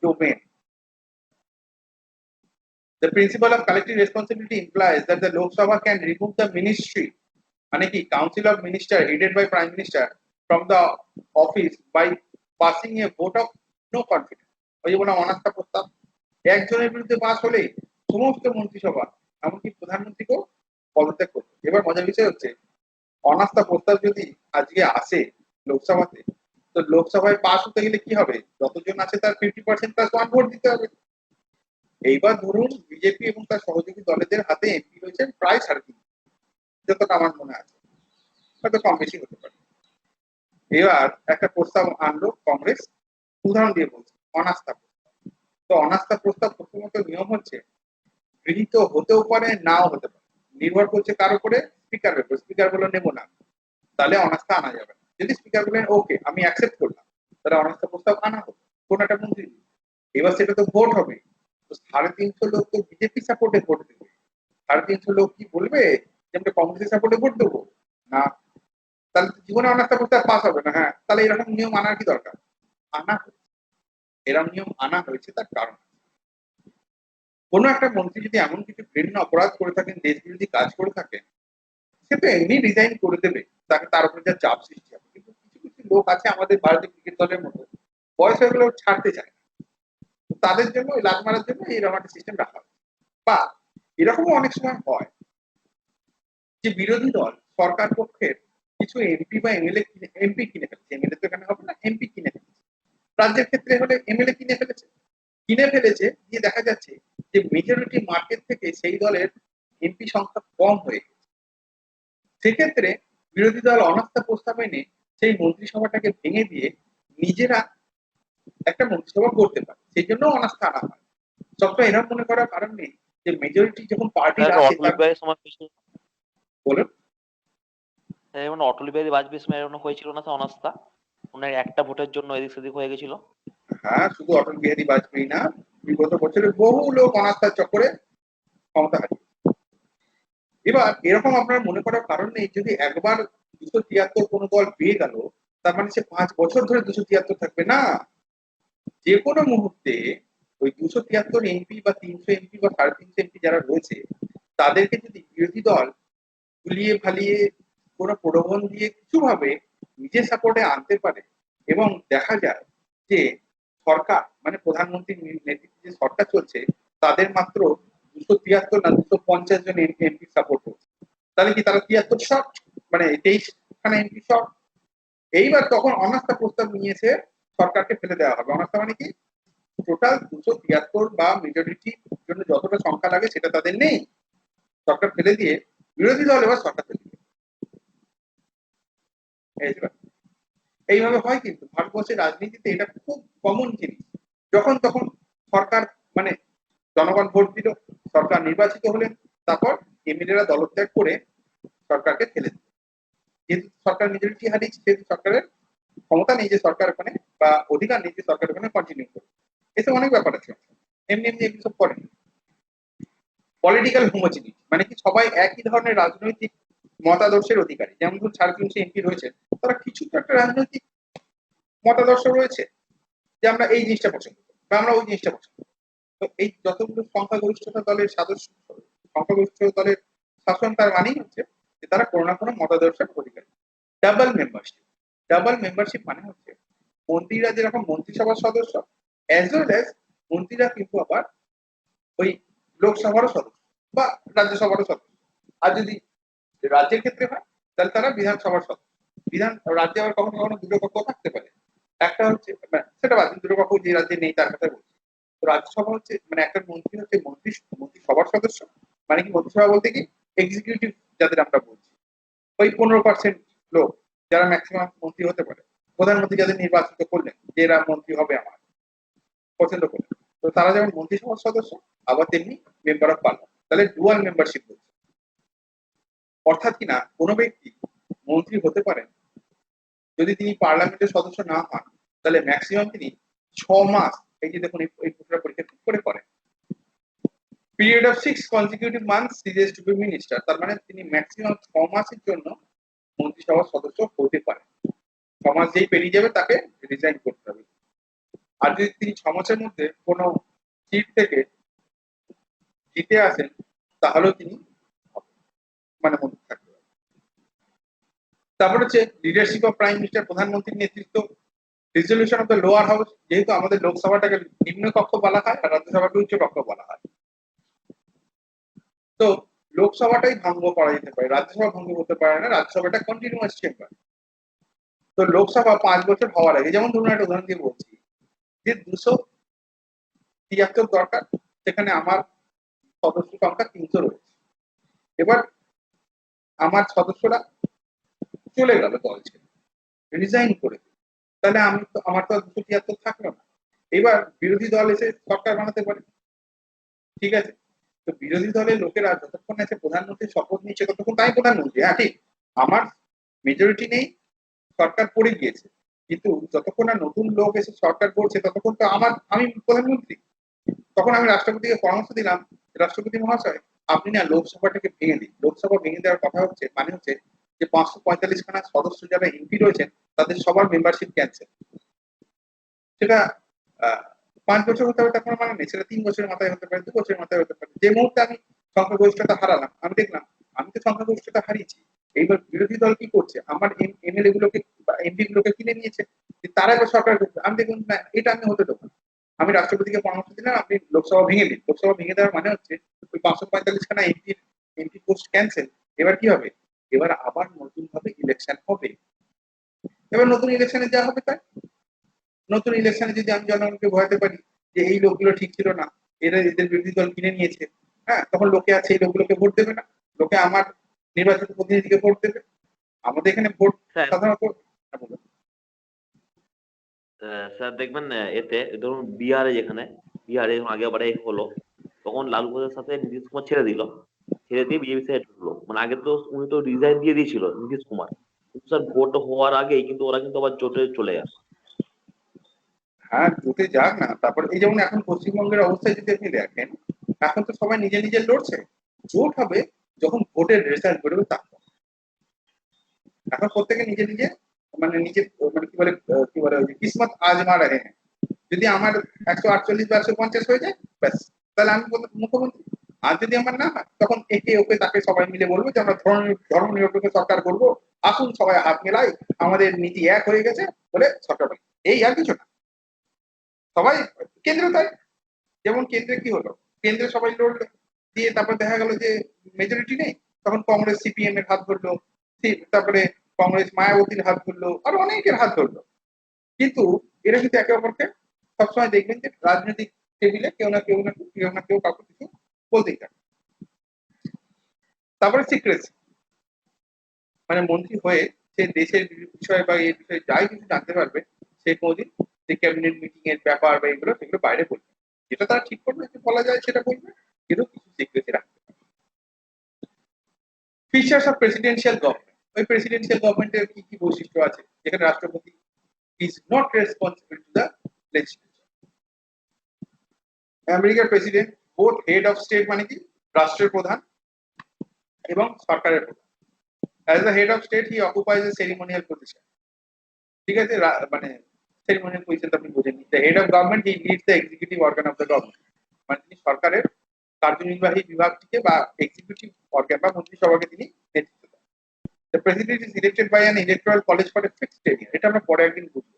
ডোবেন। The principle of collective responsibility implies that the Lok Sabha can remove the ministry, মানে কি council of minister headed by prime minister from the office by passing a vote of no confidence। ওই যে বললাম অনাস্থা প্রস্তাব একজনের বিরুদ্ধে pass হলে সমস্ত মন্ত্রিসভা এমনকি প্রধানমন্ত্রীকেও পদত্যাগ করবে। এবার মজার বিষয় হচ্ছে অনাস্থা প্রস্তাব যদি আজকে আসে লোকসভাতে, তো লোকসভায় পাস হতে গেলে কি হবে, যতজন আছে তার 50% প্লাস 1 ভোট দিতে হবে। এইবার ধরুন বিজেপি এবং তার সহযোগী দলের হাতে এমপি রয়েছেন প্রায় 3.5, যতটা আমার মনে আছে, হয়তো কম বেশি হতে পারে। এবার একটা প্রস্তাব আনলো কংগ্রেস, উদাহরণ দিয়ে বলছে অনাস্থা প্রস্তাব। তো অনাস্থা প্রস্তাব প্রথমত নিয়ম হচ্ছে গৃহীত হতেও পারে নাও হতে পারে, নির্ভর করছে কার উপরে, স্পিকারের উপর। স্পিকার বলে নেবো না, তাহলে অনাস্থা আনা যাবে না। যদি স্পিকার বলেন ওকে আমি অ্যাকসেপ্ট করলাম, তাহলে অনাস্থা প্রস্তাব আনা হবে কোন একটা মন্ত্রী। এবার সেটা তো ভোট হবে, তো 350 লোক তো বিজেপি সাপোর্টে ভোট দেবে। 350 লোক কি বলবে যে আমরা কংগ্রেসের সাপোর্টে ভোট দেবো না, তাহলে জীবনে অনাস্থা প্রস্তাব পাস হবে না। হ্যাঁ, তাহলে এরকম নিয়ম আনার কি দরকার? আনা হয়েছে, এরকম নিয়ম আনা হয়েছে তার কারণ কোন একটা মন্ত্রী যদি এমন কিছু ঘৃণ্য অপরাধ করে থাকেন, দেশ বিরোধী কাজ করে থাকেন, সে তো এমনি রিজাইন করে দেবে, তাকে তার উপরে যা চাপ সৃষ্টি হবে। কিন্তু কিছু কিছু লোক আছে আমাদের ভারতীয় ক্রিকেট দলের মতো, বয়স হয়ে গেলে ছাড়তে চায় না, তাদের জন্য ওই লাত মারার জন্য এইরকম একটা সিস্টেম রাখা হয়। বা এরকমও অনেক সময় হয় যে বিরোধী দল সরকার পক্ষের কিছু এমপি বা এমপি কিনে ফেলেছে, এমএলএ তো এখানে হবে না, এমপি কিনে ফেলেছে। রাজ্যের ক্ষেত্রে হলে এমএলএ কিনে ফেলেছে, দিয়ে দেখা যাচ্ছে যে মেজরিটি মার্কেট থেকে সেই দলের এমপি সংখ্যা কম হয়ে গেছে। সেক্ষেত্রে বিরোধী দল অনাস্থা প্রস্তাব এনে সেই মন্ত্রিসভাটাকে ভেঙে দিয়ে নিজেরা একটা মন্ত্রিসভা করতে পারে, সেই জন্য অনাস্থা আনা হয়। সবসময় এরকম মনে করার কারণ নেই যে মেজরিটি যখন পার্টির আছে অটল বিহারী সময় হয়েছিল, বলুন যেমন অটল বিহারী বাজপেয়ীর সময় এরকম হয়েছিল না অনাস্থা, ওনার একটা ভোটের জন্য এদিক সেদিক হয়ে গেছিল। হ্যাঁ, শুধু অটল বিহারী বাজপেয়ী না, বিগত বছরে বহু লোক অনাস্থার চক্করে ক্ষমতা হারিয়ে। এবার এরকম আপনার মনে করার কারণ নেই, যদি একবার 273 কোনো দল পেয়ে গেল তার মানে সে 5 বছর ধরে 273 থাকবে না। যে কোনো মুহূর্তে ওই 273 এমপি বা 300 এমপি বা 350 এমপি যারা রয়েছে, তাদেরকে যদি বিরোধী দল গুলিয়ে ভালিয়ে কোনো প্রলোভন দিয়ে কিছু ভাবে নিজের সাপোর্টে আনতে পারে এবং দেখা যায় যে সরকার মানে প্রধানমন্ত্রীর নেতৃত্বে যে সরকার চলছে তাদের মাত্র 273 না 250 জন এমপি সাপোর্ট করছে, তাহলে কি তারা 73 শট, মানে 23 খানা এমপি শট। এইবার তখন অনাস্থা প্রস্তাব নিয়েছে সরকারকে ফেলে দেওয়া হবে। অনাস্থা মানে কি, টোটাল 273 বা মেজরিটির জন্য যতটা সংখ্যা লাগে সেটা তাদের নেই, সরকার ফেলে দিয়ে বিরোধী দল এবার সরকার ফেলে দিবে। এইভাবে হয়, কিন্তু ভারতবর্ষের রাজনীতিতে এটা খুব কমন জিনিস। যখন তখন সরকার মানে জনগণ ভোট দিল, সরকার নির্বাচিত হলেন, তারপর এমএলএরা দলত্যাগ করে সরকারকে ফেলে দিল। যেহেতু সরকার মেজরিটি হারিয়েছে, সেহেতু সরকারের ক্ষমতা নেই যে সরকার ওখানে বা অধিকার নেই যে সরকার ওখানে কন্টিনিউ করবে। এসব অনেক ব্যাপার আছে। এমনি এমনি এগুলো সব করেন। পলিটিক্যাল হোমোজিনিটি মানে কি সবাই একই ধরনের রাজনৈতিক মতাদর্শের অধিকারী। যেমন ধরুন 350 এমপি রয়েছে, তারা কিছু তো একটা রাজনৈতিক মতাদর্শ রয়েছে যে আমরা এই জিনিসটা পছন্দ করি বা আমরা ওই জিনিসটা পছন্দ করি। তো এই যতগুলো সংখ্যাগরিষ্ঠতা দলের সদস্য, সংখ্যাগরিষ্ঠ দলের শাসন, তার মানেই হচ্ছে যে তারা কোনো না কোনো মতাদর্শের অধিকারী। ডাবল মেম্বারশিপ মানে হচ্ছে মন্ত্রীরা যেরকম মন্ত্রিসভার সদস্য, অ্যাজ ওয়েল অ্যাজ মন্ত্রীরা কিন্তু আবার ওই লোকসভারও সদস্য বা রাজ্যসভারও সদস্য। আর যদি রাজ্যের ক্ষেত্রে হয় তাহলে তারা বিধানসভার সদস্য। রাজ্যে আবার কখনো কখনো দুটো কক্ষ থাকতে পারে। একটা হচ্ছে সেটা বাদ দিন, দুটো কক্ষ যে রাজ্যে নেই তার কথা বলছি। তো রাজ্যসভা হচ্ছে মানে একটা মন্ত্রী হচ্ছে মন্ত্রিসভার সদস্য, মানে কি মন্ত্রিসভা বলতে কি এক্সিকিউটিভ যাদের আমরা বলছি, ওই 15% লোক যারা ম্যাক্সিমাম মন্ত্রী হতে পারে। প্রধানমন্ত্রী যাদের নির্বাচিত করলেন যে এরা মন্ত্রী হবে আমার পছন্দ করলেন, তো তারা যেমন মন্ত্রিসভার সদস্য আবার তেমনি মেম্বার অফ পার্লামেন্ট। তাহলে ডুয়াল মেম্বারশিপ হচ্ছে, অর্থাৎ কিনা কোনো ব্যক্তি মন্ত্রী হতে পারেন যদি তিনি পার্লামেন্টের সদস্য না হন, তাহলে ম্যাক্সিমাম তিনি 6 মাস, এই যে দেখুন এই পুরো পরীক্ষা ঠিক করে করেন, period of 6 consecutive months ceases to be minister। তার মানে তিনি ম্যাক্সিমাম 6 মাসের জন্য মন্ত্রিসভার সদস্য হতে পারেন। 6 মাস যেই পেরিয়ে যাবে তাকে রিজাইন করতে হবে। আর যদি তিনি 6 মাসের মধ্যে কোনো সিট থেকে জিতে আসেন তাহলেও তিনি মানে মন্ত্রী থাকতে পারেন। তারপর হচ্ছে লিডারশিপ অফ প্রাইম মিনিস্টার, প্রধানমন্ত্রীর নেতৃত্ব, resolution of the lower house, যেহেতু আমাদের লোকসভাটাকে নিম্ন কক্ষ বলা হয় আর রাজ্যসভাকে উচ্চ কক্ষ বলা হয়, তো লোকসভাটাই ভঙ্গ করা যেতে পারে, রাজ্যসভা ভঙ্গ করতে পারে না, রাজ্যসভাটা কন্টিনিউয়াস চেম্বার। তো লোকসভা 5 বছর হওয়ার আগে, যেমন ধরুন একটা উদাহরণ দিয়ে বলছি যে 273 দরকার, সেখানে আমার সদস্য সংখ্যা 300 রয়েছে। এবার আমার সদস্যরা চলে গেল দল ছেড়ে, রিজাইন করে, তাহলে আমার তো 273 থাকলো না। এবার বিরোধী দল এসে সরকার বানাতে পারে, ঠিক আছে। তো বিরোধী দলের লোকেরা যতক্ষণ আছে প্রধানমন্ত্রীর শপথ নিচ্ছে ততক্ষণ তাই প্রধানমন্ত্রী, হ্যাঁ ঠিক, আমার মেজরিটি নেই, সরকার পড়ে গিয়েছে, কিন্তু যতক্ষণ না নতুন লোক এসে সরকার করছে ততক্ষণ তো আমি প্রধানমন্ত্রী। তখন আমি রাষ্ট্রপতিকে পরামর্শ দিলাম, রাষ্ট্রপতি মহাশয় আপনি না লোকসভাটাকে ভেঙে দিন। লোকসভা ভেঙে দেওয়ার কথা হচ্ছে মানে হচ্ছে যে 545 খানা সদস্য যারা এমপি রয়েছেন তাদের সবার মেম্বারশিপ ক্যান্সেল। সেটা 5 বছর হতে হবে তখন মানে নেই, সেটা 3 বছরের মাথায় হতে পারে, 2 বছরের মাথায় হতে পারে। যে মুহূর্তে আমি সংখ্যাগরিষ্ঠতা হারালাম, আমি দেখলাম আমি তো সংখ্যাগরিষ্ঠতা হারিয়েছি, এইবার বিরোধী দল কি করছে, আমার এমএলএ গুলোকে বা এমপি গুলোকে কিনে নিয়েছে, তারা এবার সরকার করছে। আমি দেখুন না, এটা আমি হতে দেবো না। আমি রাষ্ট্রপতিকে পরামর্শ দিলাম আপনি লোকসভা ভেঙে দিন। লোকসভা ভেঙে দেওয়ার মানে হচ্ছে ওই 545 খানা এমপি পোস্ট ক্যান্সেল। এবার কি হবে, এবার আবার নতুন ভাবে ইলেকশন হবে। এবার নতুন ইলেকশনে যা হবে তাই, নতুন ইলেকশনে যদি আমি জনগণকে ভয়াতে পারি যে এই লোকগুলো ঠিক ছিল না, এদের বিরোধী দল কিনে নিয়েছে, হ্যাঁ, তখন লোকে আছে এই লোকগুলোকে ভোট দেবে না, লোকে আমার নির্বাচিত প্রতিনিধিকে ভোট দেবে। আমাদের এখানে ভোট সাধারণত স্যার দেখবেন এতে ধরুন বিহারে, যেখানে বিহারে আগেবারে হলো, তখন লালু প্রসাদের সাথে নীতিশ কুমার ছেড়ে দিল, ছেড়ে দিয়ে বিজেপি সাইড ঢুকলো। মানে আগে তো উনি তো রিজাইন দিয়ে দিয়েছিল নীতিশ কুমার, কিন্তু স্যার ভোট হওয়ার আগেই কিন্তু ওরা কিন্তু আবার জোটে চলে গেল। হ্যাঁ, জোটে যাক না। তারপর এই যেমন এখন পশ্চিমবঙ্গের অবস্থায় যদি আপনি দেখেন, এখন তো সবাই নিজে নিজে লড়ছে। জোট হবে যখন ভোটের রেজাল্ট বেরোবে তারপর। এখন প্রত্যেকে নিজে নিজে মানে নিজে মানে কি বলে কিসমত আজমা রাহে হ্যাঁ। যদি আমার 148 বা 150 হয়ে যায় ব্যাস, তাহলে আমি মুখ্যমন্ত্রী। আর যদি আমার না হয় তখন একে ওকে তাকে সবাই মিলে বলবো যে আমরা ধর্ম নিরপেক্ষ সরকার করবো, আসুন সবাই হাত মেলাই, আমাদের নীতি এক হয়ে গেছে বলে সরকার, এই আর কিছু না। সবাই কেন্দ্রে তাই, যেমন কেন্দ্রে কি হলো, কেন্দ্রে সবাই লড়লো, দিয়ে তারপর দেখা গেল যে মেজরিটি নেই, তখন কংগ্রেস সিপিএম এর হাত ধরলো, তারপরে কংগ্রেস মায়াবতীর হাত ধরলো, আর অনেকের হাত ধরলো। কিন্তু এরা কিন্তু একে অপরকে সবসময় দেখবেন যে রাজনৈতিক টেবিলে কেউ না কেউ কাউকে কিছু বলতেই থাকে। তারপরে সিক্রেসি, মানে মন্ত্রী হয়ে সে দেশের বিষয় বা এই বিষয়ে যাই কিছু জানতে পারবে, সে কোনোদিন যে ক্যাবিনেট মিটিং এর ব্যাপার বা এগুলো সেগুলো বাইরে বলবে, যেটা তারা ঠিক করবে যে বলা যায় সেটা বলবে, কিন্তু কিছু সিক্রেসি রাখবে। ফিচার্স অফ প্রেসিডেন্সিয়াল গভর্নমেন্ট, ওই প্রেসিডেন্সিয়াল গভর্নমেন্টের কি কি বৈশিষ্ট্য আছে, যেখানে রাষ্ট্রপতি is not responsible to the legislature। আমেরিকার president both head of state মানে কি রাষ্ট্রের প্রধান এবং সরকারের প্রধান। As the head of state he occupies a ceremonial position. ঠিক আছে, মানে সেরিমোনিয়াল পজিশন আপনি বুঝেনি। The head of government he leads the executive organ of the government, মানে তিনি সরকারের কার্যনির্বাহী বিভাগটিকে বা এক্সিকিউটিভ অর্গান বা মন্ত্রিসভাকে তিনি নেতৃত্ব দেন। The president is elected by an electoral college for a fixed tenure. এটা আমরা পরে একদিন বুঝবো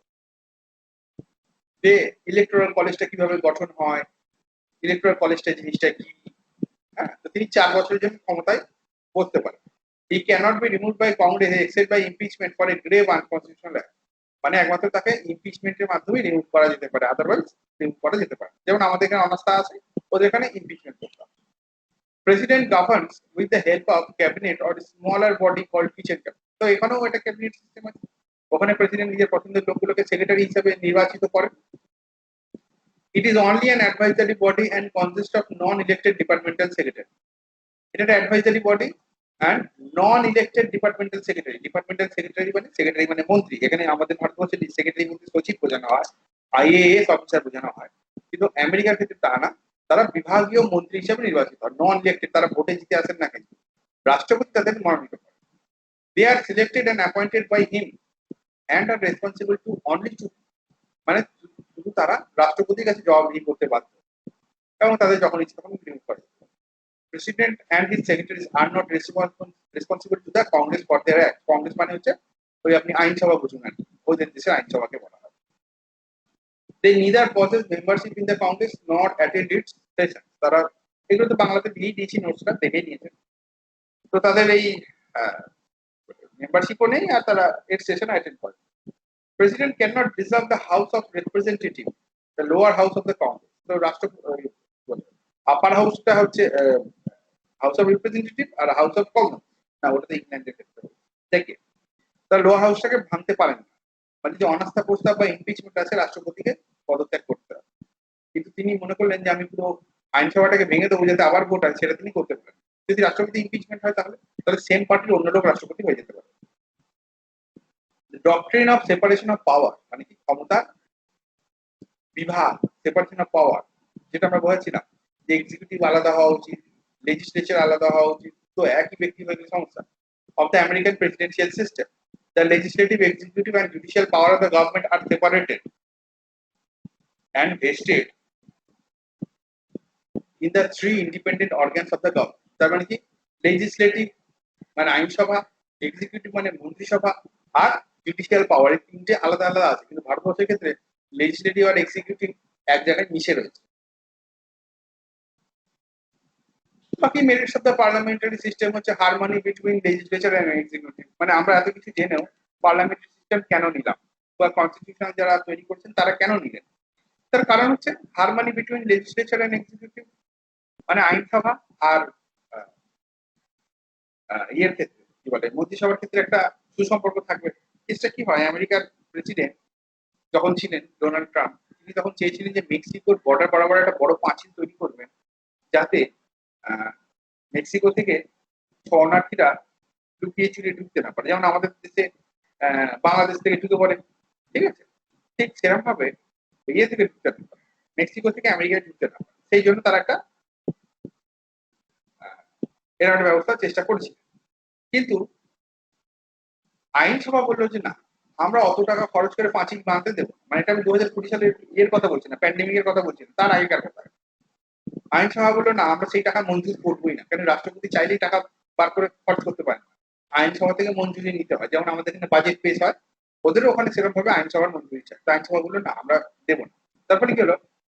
যে ইলেকট্রাল কলেজটা কিভাবে গঠন হয়, ইলেকট্রাল কলেজটা জিনিসটা কি। হ্যাঁ, তো তিনি 4 বছরের জন্য ক্ষমতায় বসতে পারেন। He cannot be removed by Congress except by impeachment for a grave unconstitutional act, মানে একমাত্র তাকে ইমপিচমেন্টের মাধ্যমে রিমুভ করা যেতে পারে, আদারওয়াইজ রিমুভ করা যেতে পারে। যেমন আমাদের এখানে অনাস্থা আছে, ওদের এখানে ইমপিচমেন্ট করতে হবে। President governs with the help of cabinet or smaller body called kitchen cabinet. তো এখানেও একটা ক্যাবিনেট সিস্টেম আছে, ওখানে প্রেসিডেন্ট নিজের পছন্দের লোকগুলোকে সেক্রেটারি হিসেবে নির্বাচিত করেন। It is only an advisory body and consists of non-elected departmental secretary. এটা একটা advisory body and non-elected departmental secretary. Departmental secretary মানে মন্ত্রী। এখানে আমাদের ভারতবর্ষে সেক্রেটারি বলতে সচিব বোঝানো হয়, আইএএস অফিসার বোঝানো হয়, কিন্তু আমেরিকার ক্ষেত্রে তা না, তারা বিভাগীয় মন্ত্রী হিসেবে নির্বাচিত হয়, নন ইলেক্টেড। তারা ভোটে জিতে আসেন না, কিন্তু রাষ্ট্রপতি তাদের মনোনীত করেন। They are selected and appointed by him and are responsible to only to, মানে শুধু তারা রাষ্ট্রপতির কাছে জবাবদিহি করতে বাধ্য এবং তাদের যখন ইচ্ছে তখন রিমুভ করে। President and his secretaries are not responsible to the Congress for their act. Congress মানে হচ্ছে ওই আপনি আইনসভা বুঝুন আর কি, ওদের দেশের আইনসভাকে বলা হয়। They neither possess membership in the Congress nor attend its sessions. তারা এগুলো তো বাংলাতে দিয়ে দিয়েছি, নোটসটা দেখে নিয়েছেন। তো তাদের এই মেম্বারশিপও নেই আর তারা এর সেশন অ্যাটেন্ড করে। President cannot dissolve the House of Representatives, the lower house of the Congress. তো আপার হাউসটা হচ্ছে হাউস অফ রিপ্রেজেন্টেটিভ আর হাউস অফ কমন্স, না ওটাতে ইংল্যান্ডের ক্ষেত্রে দেখে তার লোয়ার হাউসটাকে ভাঙতে পারেন না। মানে যে অনাস্থা প্রস্তাব বা ইমপিচমেন্ট আছে, রাষ্ট্রপতিকে পদত্যাগ করতে হবে। কিন্তু তিনি মনে করলেন যে আমি পুরো আইনসভাটাকে ভেঙে দেবো যাতে আবার ভোট হয়, সেটা তিনি করতে পারেন। যদি রাষ্ট্রপতি ইমপিচমেন্ট হয় তাহলে সেম পার্টির অন্য লোক রাষ্ট্রপতি হয়ে যেতে পারে। Doctrine of separation of power মানে কি ক্ষমতা বিভাগ, সেপারেশন অফ পাওয়ার, যেটা আমরা বলেছিলাম যে এক্সিকিউটিভ আলাদা হওয়া উচিত, লেজিসলেচার আলাদা হওয়া উচিত, তো একই ব্যক্তি হয়ে গেলে সমস্যা। Of the American presidential system, the legislative, executive and judicial power of the government are separated and vested in the three independent organs of the government. তার মানে কি লেজিসলেটিভ মানে আইনসভা, এক্সিকিউটিভ মানে মন্ত্রিসভা, আর জুডিশিয়াল পাওয়ার, এই তিনটে আলাদা আলাদা আছে। কিন্তু ভারতবর্ষের ক্ষেত্রে লেজিসলেটিভ আর এক্সিকিউটিভ এক জায়গায় মিশে রয়েছে। বাকি merits of the parliamentary system হচ্ছে harmony between legislature and executive. মানে আমরা এত কিছু জেনেও পার্লামেন্টারি সিস্টেম কেন নিলাম বা কনস্টিটিউশন যারা তৈরি করছেন তারা কেন নিলেন, তার কারণ হচ্ছে harmony between legislature and executive, মানে আইনসভা আর ইয়ের ক্ষেত্রে কি বলে মন্ত্রিসভার ক্ষেত্রে একটা সুসম্পর্ক থাকবে। এটা কি হয়, আমেরিকার প্রেসিডেন্ট যখন ছিলেন ডোনাল্ড ট্রাম্প, তিনি তখন চেয়েছিলেন যে মেক্সিকোর বর্ডার বরাবর একটা বড় পাঁচিল তৈরি করবেন যাতে মেক্সিকো থেকে শরণার্থীরা লুকিয়ে চুরিয়ে ঢুকতে না পারে, যেমন আমাদের দেশে বাংলাদেশ থেকে ঢুকে পড়ে। ঠিক আছে, ঠিক সেরকম ভাবে ইয়ে থেকে ঢুকতে না পারে, মেক্সিকো থেকে আমেরিকায় ঢুকতে না পারে। সেই জন্য তারা একটা এর একটা ব্যবস্থা চেষ্টা করেছিল। কিন্তু আইনসভা বললো যে না, আমরা অত টাকা খরচ করে পাঁচিল বাঁধতে দেবো। মানে এটা আমি 2020 সালের ইয়ের কথা বলছি না, প্যান্ডেমিকের কথা বলছি না, তার আগেকার কথা। আইনসভা বললো না, আমরা সেই টাকা মঞ্জুর করবোই না, কারণ রাষ্ট্রপতি চাইলেই টাকা বার করে খরচ করতে পারে না, আইনসভা থেকে মঞ্জুরি নিতে হয়। যেমন আমাদের এখানে বাজেট পেশ হয়, ওদেরও ওখানে সেরকম ভাবে আইনসভার মঞ্জুরি চায়। তো আইনসভা বললো না, আমরা দেবো না। তারপরে কি হলো,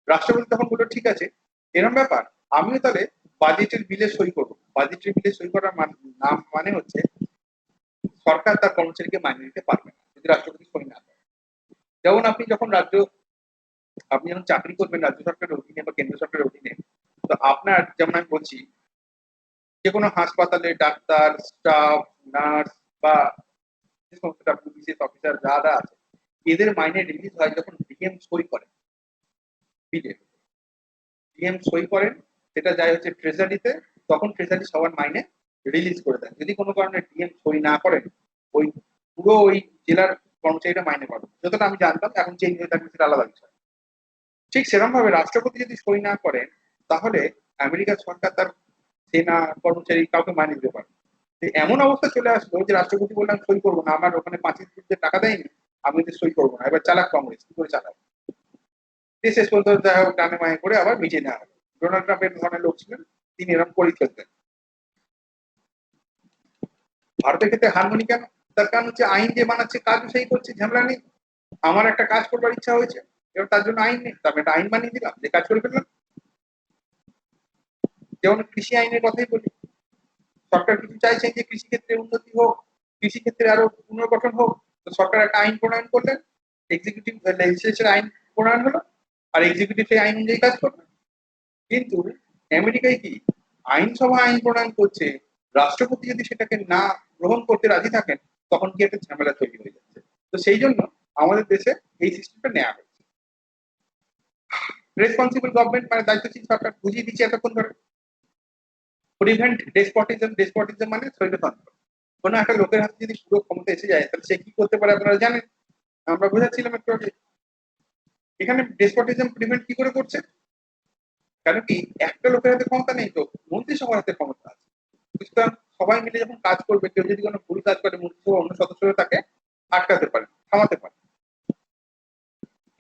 রাষ্ট্রপতি তখন বললো ঠিক আছে, এরকম ব্যাপার, আমিও তাহলে বাজেটের বিলে সই করবো। বাজেটের বিলে সই করার নাম মানে হচ্ছে সরকার তার কর্মচারীকে মাইনে দিতে পারবে না যদি রাষ্ট্রপতি সই না করে। যেমন আপনি যখন চাকরি করবেন রাজ্য সরকারের অধীনে বা কেন্দ্র সরকারের অধীনে, তো আপনার যেমন আমি বলছি যে কোনো হাসপাতালে ডাক্তার, স্টাফ, নার্স বা যে সমস্ত বিশেষ অফিসার যারা আছে, এদের মাইনে রিলিজ হয় যখন ডিএম সই করেন। ডিএম সই করেন, সেটা যায় হচ্ছে ট্রেজারিতে, তখন ট্রেজারি সবার মাইনে রিলিজ করে দেন। যদি কোনো কারণে ডিএম সই না করেন, ওই পুরো ওই জেলার কর্মচারীরা মাইনে পাবে। যতটা আমি জানতাম, এখন চেঞ্জ হয়ে থাকবে, সেটা আলাদা বিষয়। ঠিক সেরকম ভাবে রাষ্ট্রপতি যদি সই না করেন তাহলে আমেরিকার সরকার তার সেনা কর্মচারী কাউকে মানিয়ে দিতে পারে। এমন অবস্থা চলে আসলো যে রাষ্ট্রপতি বললাম সই করবো না, আমার ওখানে 25 টাকা দেয়নি, আমি তো সই করবো না। এবার চালাক কংগ্রেস কি করে চালাক, শেষ পর্যন্ত যাই হোক ডানে মায়ে করে আবার মিটিয়ে নেওয়া হলো। ডোনাল্ড ট্রাম্পের ধরনের লোক ছিলেন, তিনি এরকম করেই ফেলতেন। ভারতের ক্ষেত্রে হারমোনি কেন? তার কারণ হচ্ছে আইন যে বানাচ্ছে কাজ সেই করছে, ঝামেলা নেই। আমার একটা কাজ করবার ইচ্ছা হয়েছে, এবার তার জন্য আইন নেই, আমি একটা আইন বানিয়ে দিলাম যে কাজ করে ফেললাম। যেমন কৃষি আইনের কথাই বলি, সরকার কিছু চাইছেন যে কৃষি ক্ষেত্রে উন্নতি হোক, কৃষি ক্ষেত্রে আরো পুনর্গঠন হোক, তো সরকার একটা আইন প্রণয়ন করলেন, এক্সিকিউটিভ লেজিসলেচার আইন প্রণয়ন হলো, আর এক্সিকিউটিভ সেই আইন অনুযায়ী কাজ করবে। কিন্তু আমেরিকায় কি আইনসভা আইন প্রণয়ন করছে, রাষ্ট্রপতি যদি সেটাকে না গ্রহণ করতে রাজি থাকেন তখন কি একটা ঝামেলা তৈরি হয়ে যাচ্ছে। তো সেই জন্য আমাদের দেশে এই সিস্টেমটা নেওয়া হয়েছে। রেসপন্সিবল গভর্নমেন্ট মানে দায়িত্বশীল সরকার, বুঝিয়ে দিচ্ছে এতক্ষণ ধরে। প্রিভেন্ট ডেসপটিজম, ডেসপটিজম মানে স্বৈরতন্ত্র। কোনো একটা লোকের হাতে যদি পুরো ক্ষমতা এসে যায় তাহলে সে কি করতে পারে আপনারা জানেন, আমরা বোঝাচ্ছিলাম একটু আগে। এখানে ডেসপটিজম প্রিভেন্ট কি করে করছে, কারণ কি একটা লোকের হাতে ক্ষমতা নেই, তো মন্ত্রিসভার হাতে ক্ষমতা আছে। সুতরাং সবাই মিলে যখন কাজ করবে, কেউ যদি কোনো ভুল কাজ করে মন্ত্রিসভা অন্য সদস্যরা তাকে আটকাতে পারে, থামাতে পারে।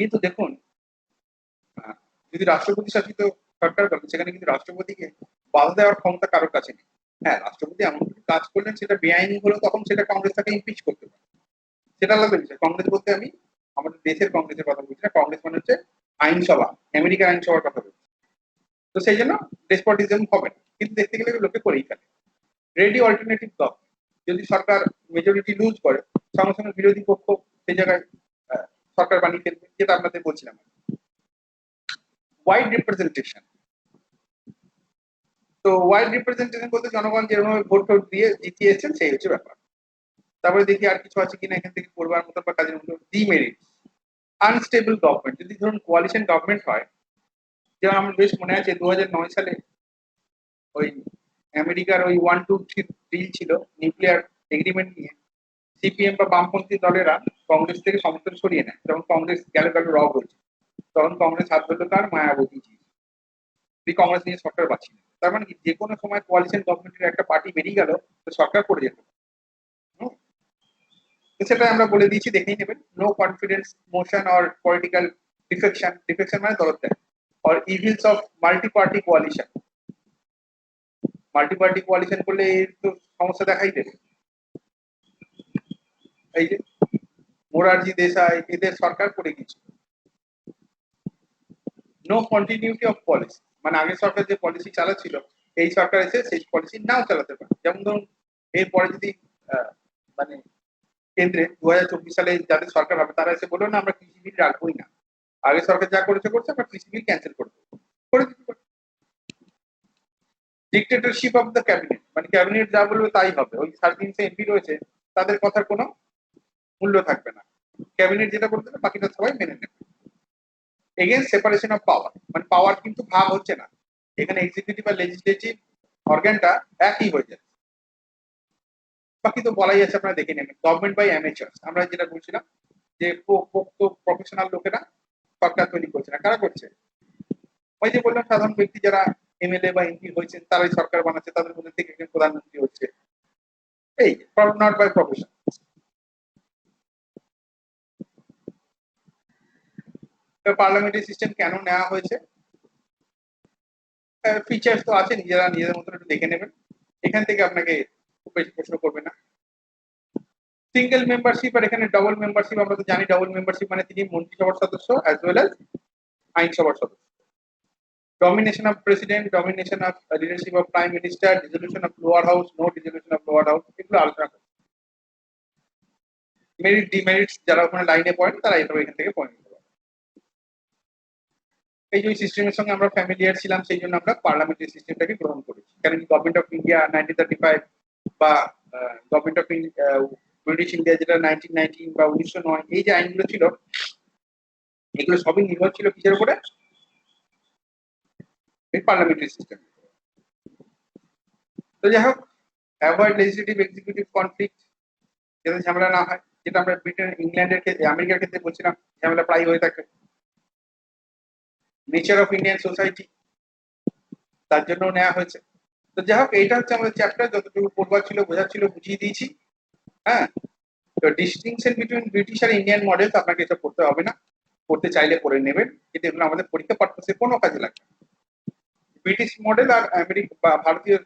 কিন্তু দেখুন যদি রাষ্ট্রপতি শাসিত সরকার বলে সেখানে কিন্তু রাষ্ট্রপতিকে বাধা দেওয়ার ক্ষমতা কারোর কাছে নেই। হ্যাঁ, রাষ্ট্রপতি এমন কিছু কাজ করলেন সেটা বেআইনি হলেও তখন সেটা কংগ্রেস তাকে ইমপিচ করতে পারে, সেটা আলাদা বিষয়। কংগ্রেস বলতে আমি আমাদের দেশের কংগ্রেসের কথা বলছি না, কংগ্রেস মানে হচ্ছে আইনসভা, আমেরিকার আইনসভার কথা বলছি। তো সেই জন্য ডেসপটিজম হবে না, কিন্তু দেখতে গেলে লোকে করেই ফেলে। রেডি অল্টারনেটিভ গভর্নমেন্ট, যদি সরকার মেজরিটি লুজ করে সঙ্গে সঙ্গে বিরোধী পক্ষ সেই জায়গায় সরকার বানিয়ে ফেলবে, যেটা আপনাদের বলছিলাম। ওয়াইড রিপ্রেজেন্টেশন, তো ওয়াইড রিপ্রেজেন্টেশন বলতে জনগণ যেভাবে ভোট টোট দিয়ে জিতিয়েছেন সেই হচ্ছে ব্যাপার। তারপরে দেখি আর কিছু আছে কিনা এখান থেকে পড়বার মতো বা কাজের মতো। ডিমেরিট, আনস্টেবল গভর্নমেন্ট, যদি ধরুন কোয়ালিশন গভর্নমেন্ট হয়, যেমন আমার বেশ মনে আছে 2009 সালে ওই আমেরিকার ওই 1-2-3 ডিল ছিল নিউক্লিয়ার এগ্রিমেন্ট নিয়ে, সিপিএম বা বামপন্থী দলেরা কংগ্রেস থেকে সমর্থন সরিয়ে নেয়, যখন কংগ্রেস গেল রব হয়েছে, তখন কংগ্রেস হাত ধরলো কার, মায়াবতী জি, কংগ্রেস নিয়ে সরকার পাচ্ছিল। তার মানে কি যে কোনো সময় কোয়ালিশন গভর্নমেন্টের একটা পার্টি বেরিয়ে গেল তো সরকার পড়ে যেত। সেটা আমরা বলে দিয়েছি, দেখেই নেবেন। No confidence motion or political defection, defection মানে দলত্যাগ, or evils of multi party coalition. Multi party coalition করলে এর তো সমস্যা দেখাই দেবে। এই যে মোরারজি দেশাই এদের সরকার করে গিয়েছিল। নো কন্টিনিউটি অফ পলিসি, মানে আগের সরকার যে পলিসি চালাচ্ছিল এই সরকার এসে সেই পলিসি নাও চালাতে পারে। যেমন ধরুন এরপরে যদি মানে কেন্দ্রে 2024 সালে যাদের সরকার হবে তারা এসে বললো না আমরা কৃষি বিল রাখবোই না, আগে সরকার যা করেছে করছে, আমরা কৃষি বিল ক্যান্সেল করে দেবো, করে দিতে পারে। ডিক্টেটরশিপ অফ দ্য ক্যাবিনেট, মানে ক্যাবিনেট যা বলবে তাই হবে, ওই 3.5 এমপি রয়েছে তাদের কথার কোনো মূল্য থাকবে না, ক্যাবিনেট যেটা বলতে হবে বাকিটা সবাই মেনে নেবে। এগেইনস্ট সেপারেশন অফ পাওয়ার, মানে পাওয়ার কিন্তু ভাগ হচ্ছে না, এখানে এক্সিকিউটিভ আর লেজিসলেটিভ অর্গানটা একই হয়ে যাচ্ছে। বাকি তো বলাই আছে, আপনারা দেখে নেবেন। গভর্নমেন্ট বাই অ্যামেচার্স, আমরা যেটা বলছিলাম যে প্রফেশনাল লোকেরা সরকার তৈরি করছে না, কারা করছে? ওই যে বললাম সাধারণ ব্যক্তি যারা এমএলএ বা এমপি হয়েছেন তারাই সরকার বানাচ্ছে, তাদের মধ্যে থেকে একজন প্রধানমন্ত্রী হচ্ছে, এই not by profession. Parliamentary system কেন নেওয়া হয়েছে? ফিচার্স তো আছে, নিজেরা নিজেদের মতন একটু দেখে নেবেন, এখান থেকে আপনাকে খুব বেশি প্রশ্ন করবে না। সিঙ্গেল মেম্বারশিপ আর এখানে ডবল মেম্বারশিপ, আমরা তো জানি ডবল মেম্বারশিপ মানে তিনি মন্ত্রিসভার সদস্য অ্যাজ ওয়েল অ্যাজ আইনসভার সদস্য। Domination of president, domination of leadership of prime minister, dissolution of lower house, no dissolution of lower house, এগুলো আলোচনা করব। মেরিট ডিমেরিটস যারা ওখানে লাইনে পড়েন তারা এইভাবে এখান থেকে পয়েন্ট করবে। এই যে সিস্টেমের সঙ্গে আমরা ফ্যামিলিয়ার ছিলাম সেই জন্য আমরা পার্লামেন্টারি সিস্টেমটাকে গ্রহণ করেছি, কারণ গভর্নমেন্ট অফ ইন্ডিয়া 1935 বা গভর্নমেন্ট অফ ব্রিটিশ ইন্ডিয়া যেটা 1919 বা 1909, এই যে আইনগুলো ছিল এগুলো সবই নির্ভর ছিল কিসের উপরে? এই পার্লামেন্টারি সিস্টেম। তো যাই হোক, অ্যাভয়েড লেজিসলেটিভ এক্সিকিউটিভ কনফ্লিক্ট, যাতে ঝামেলা না হয়, যেটা আমরা ব্রিটেন ইংল্যান্ডের ক্ষেত্রে আমেরিকার ক্ষেত্রে বলছিলাম ঝামেলা প্রায় হয়ে থাকে। নেচার অফ ইন্ডিয়ান সোসাইটি, তার জন্য নেওয়া হয়েছে। তো যাই হোক, এইটা হচ্ছে আমাদের চ্যাপ্টার, যতটুকু পড়বার ছিল বোঝার ছিল বুঝিয়ে দিয়েছি। হ্যাঁ, তো ডিস্টিংশন বিটুইন ব্রিটিশ আর ইন্ডিয়ান মডেল আপনাকে এটা পড়তে হবে না, পড়তে চাইলে পড়ে নেবেন, কিন্তু এগুলো আমাদের পরীক্ষা পারপাসে কোনো কাজে লাগবে না। ব্রিটিশ মডেল আর আমেরিকা বা ভারতীয়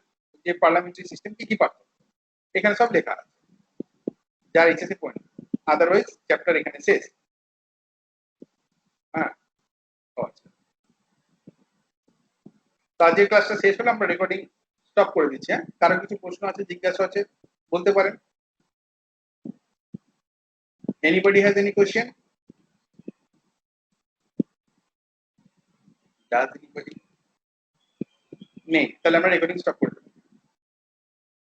যে পার্লামেন্টারি সিস্টেম কি পার্থক্য এখানে সব লেখা আছে, যার ইচ্ছা পয়েন্ট, আদারওয়াইজ চ্যাপ্টার এখানে শেষ। হ্যাঁ, আচ্ছা, তো আজকের ক্লাসটা শেষ হলে আমরা রেকর্ডিং স্টপ করে দিচ্ছি। হ্যাঁ, কারো কিছু প্রশ্ন আছে, জিজ্ঞাসা আছে, বলতে পারেন। Anybody has any question? নেই, তাহলে আমরা রেকর্ডিং স্টপ করে দেব।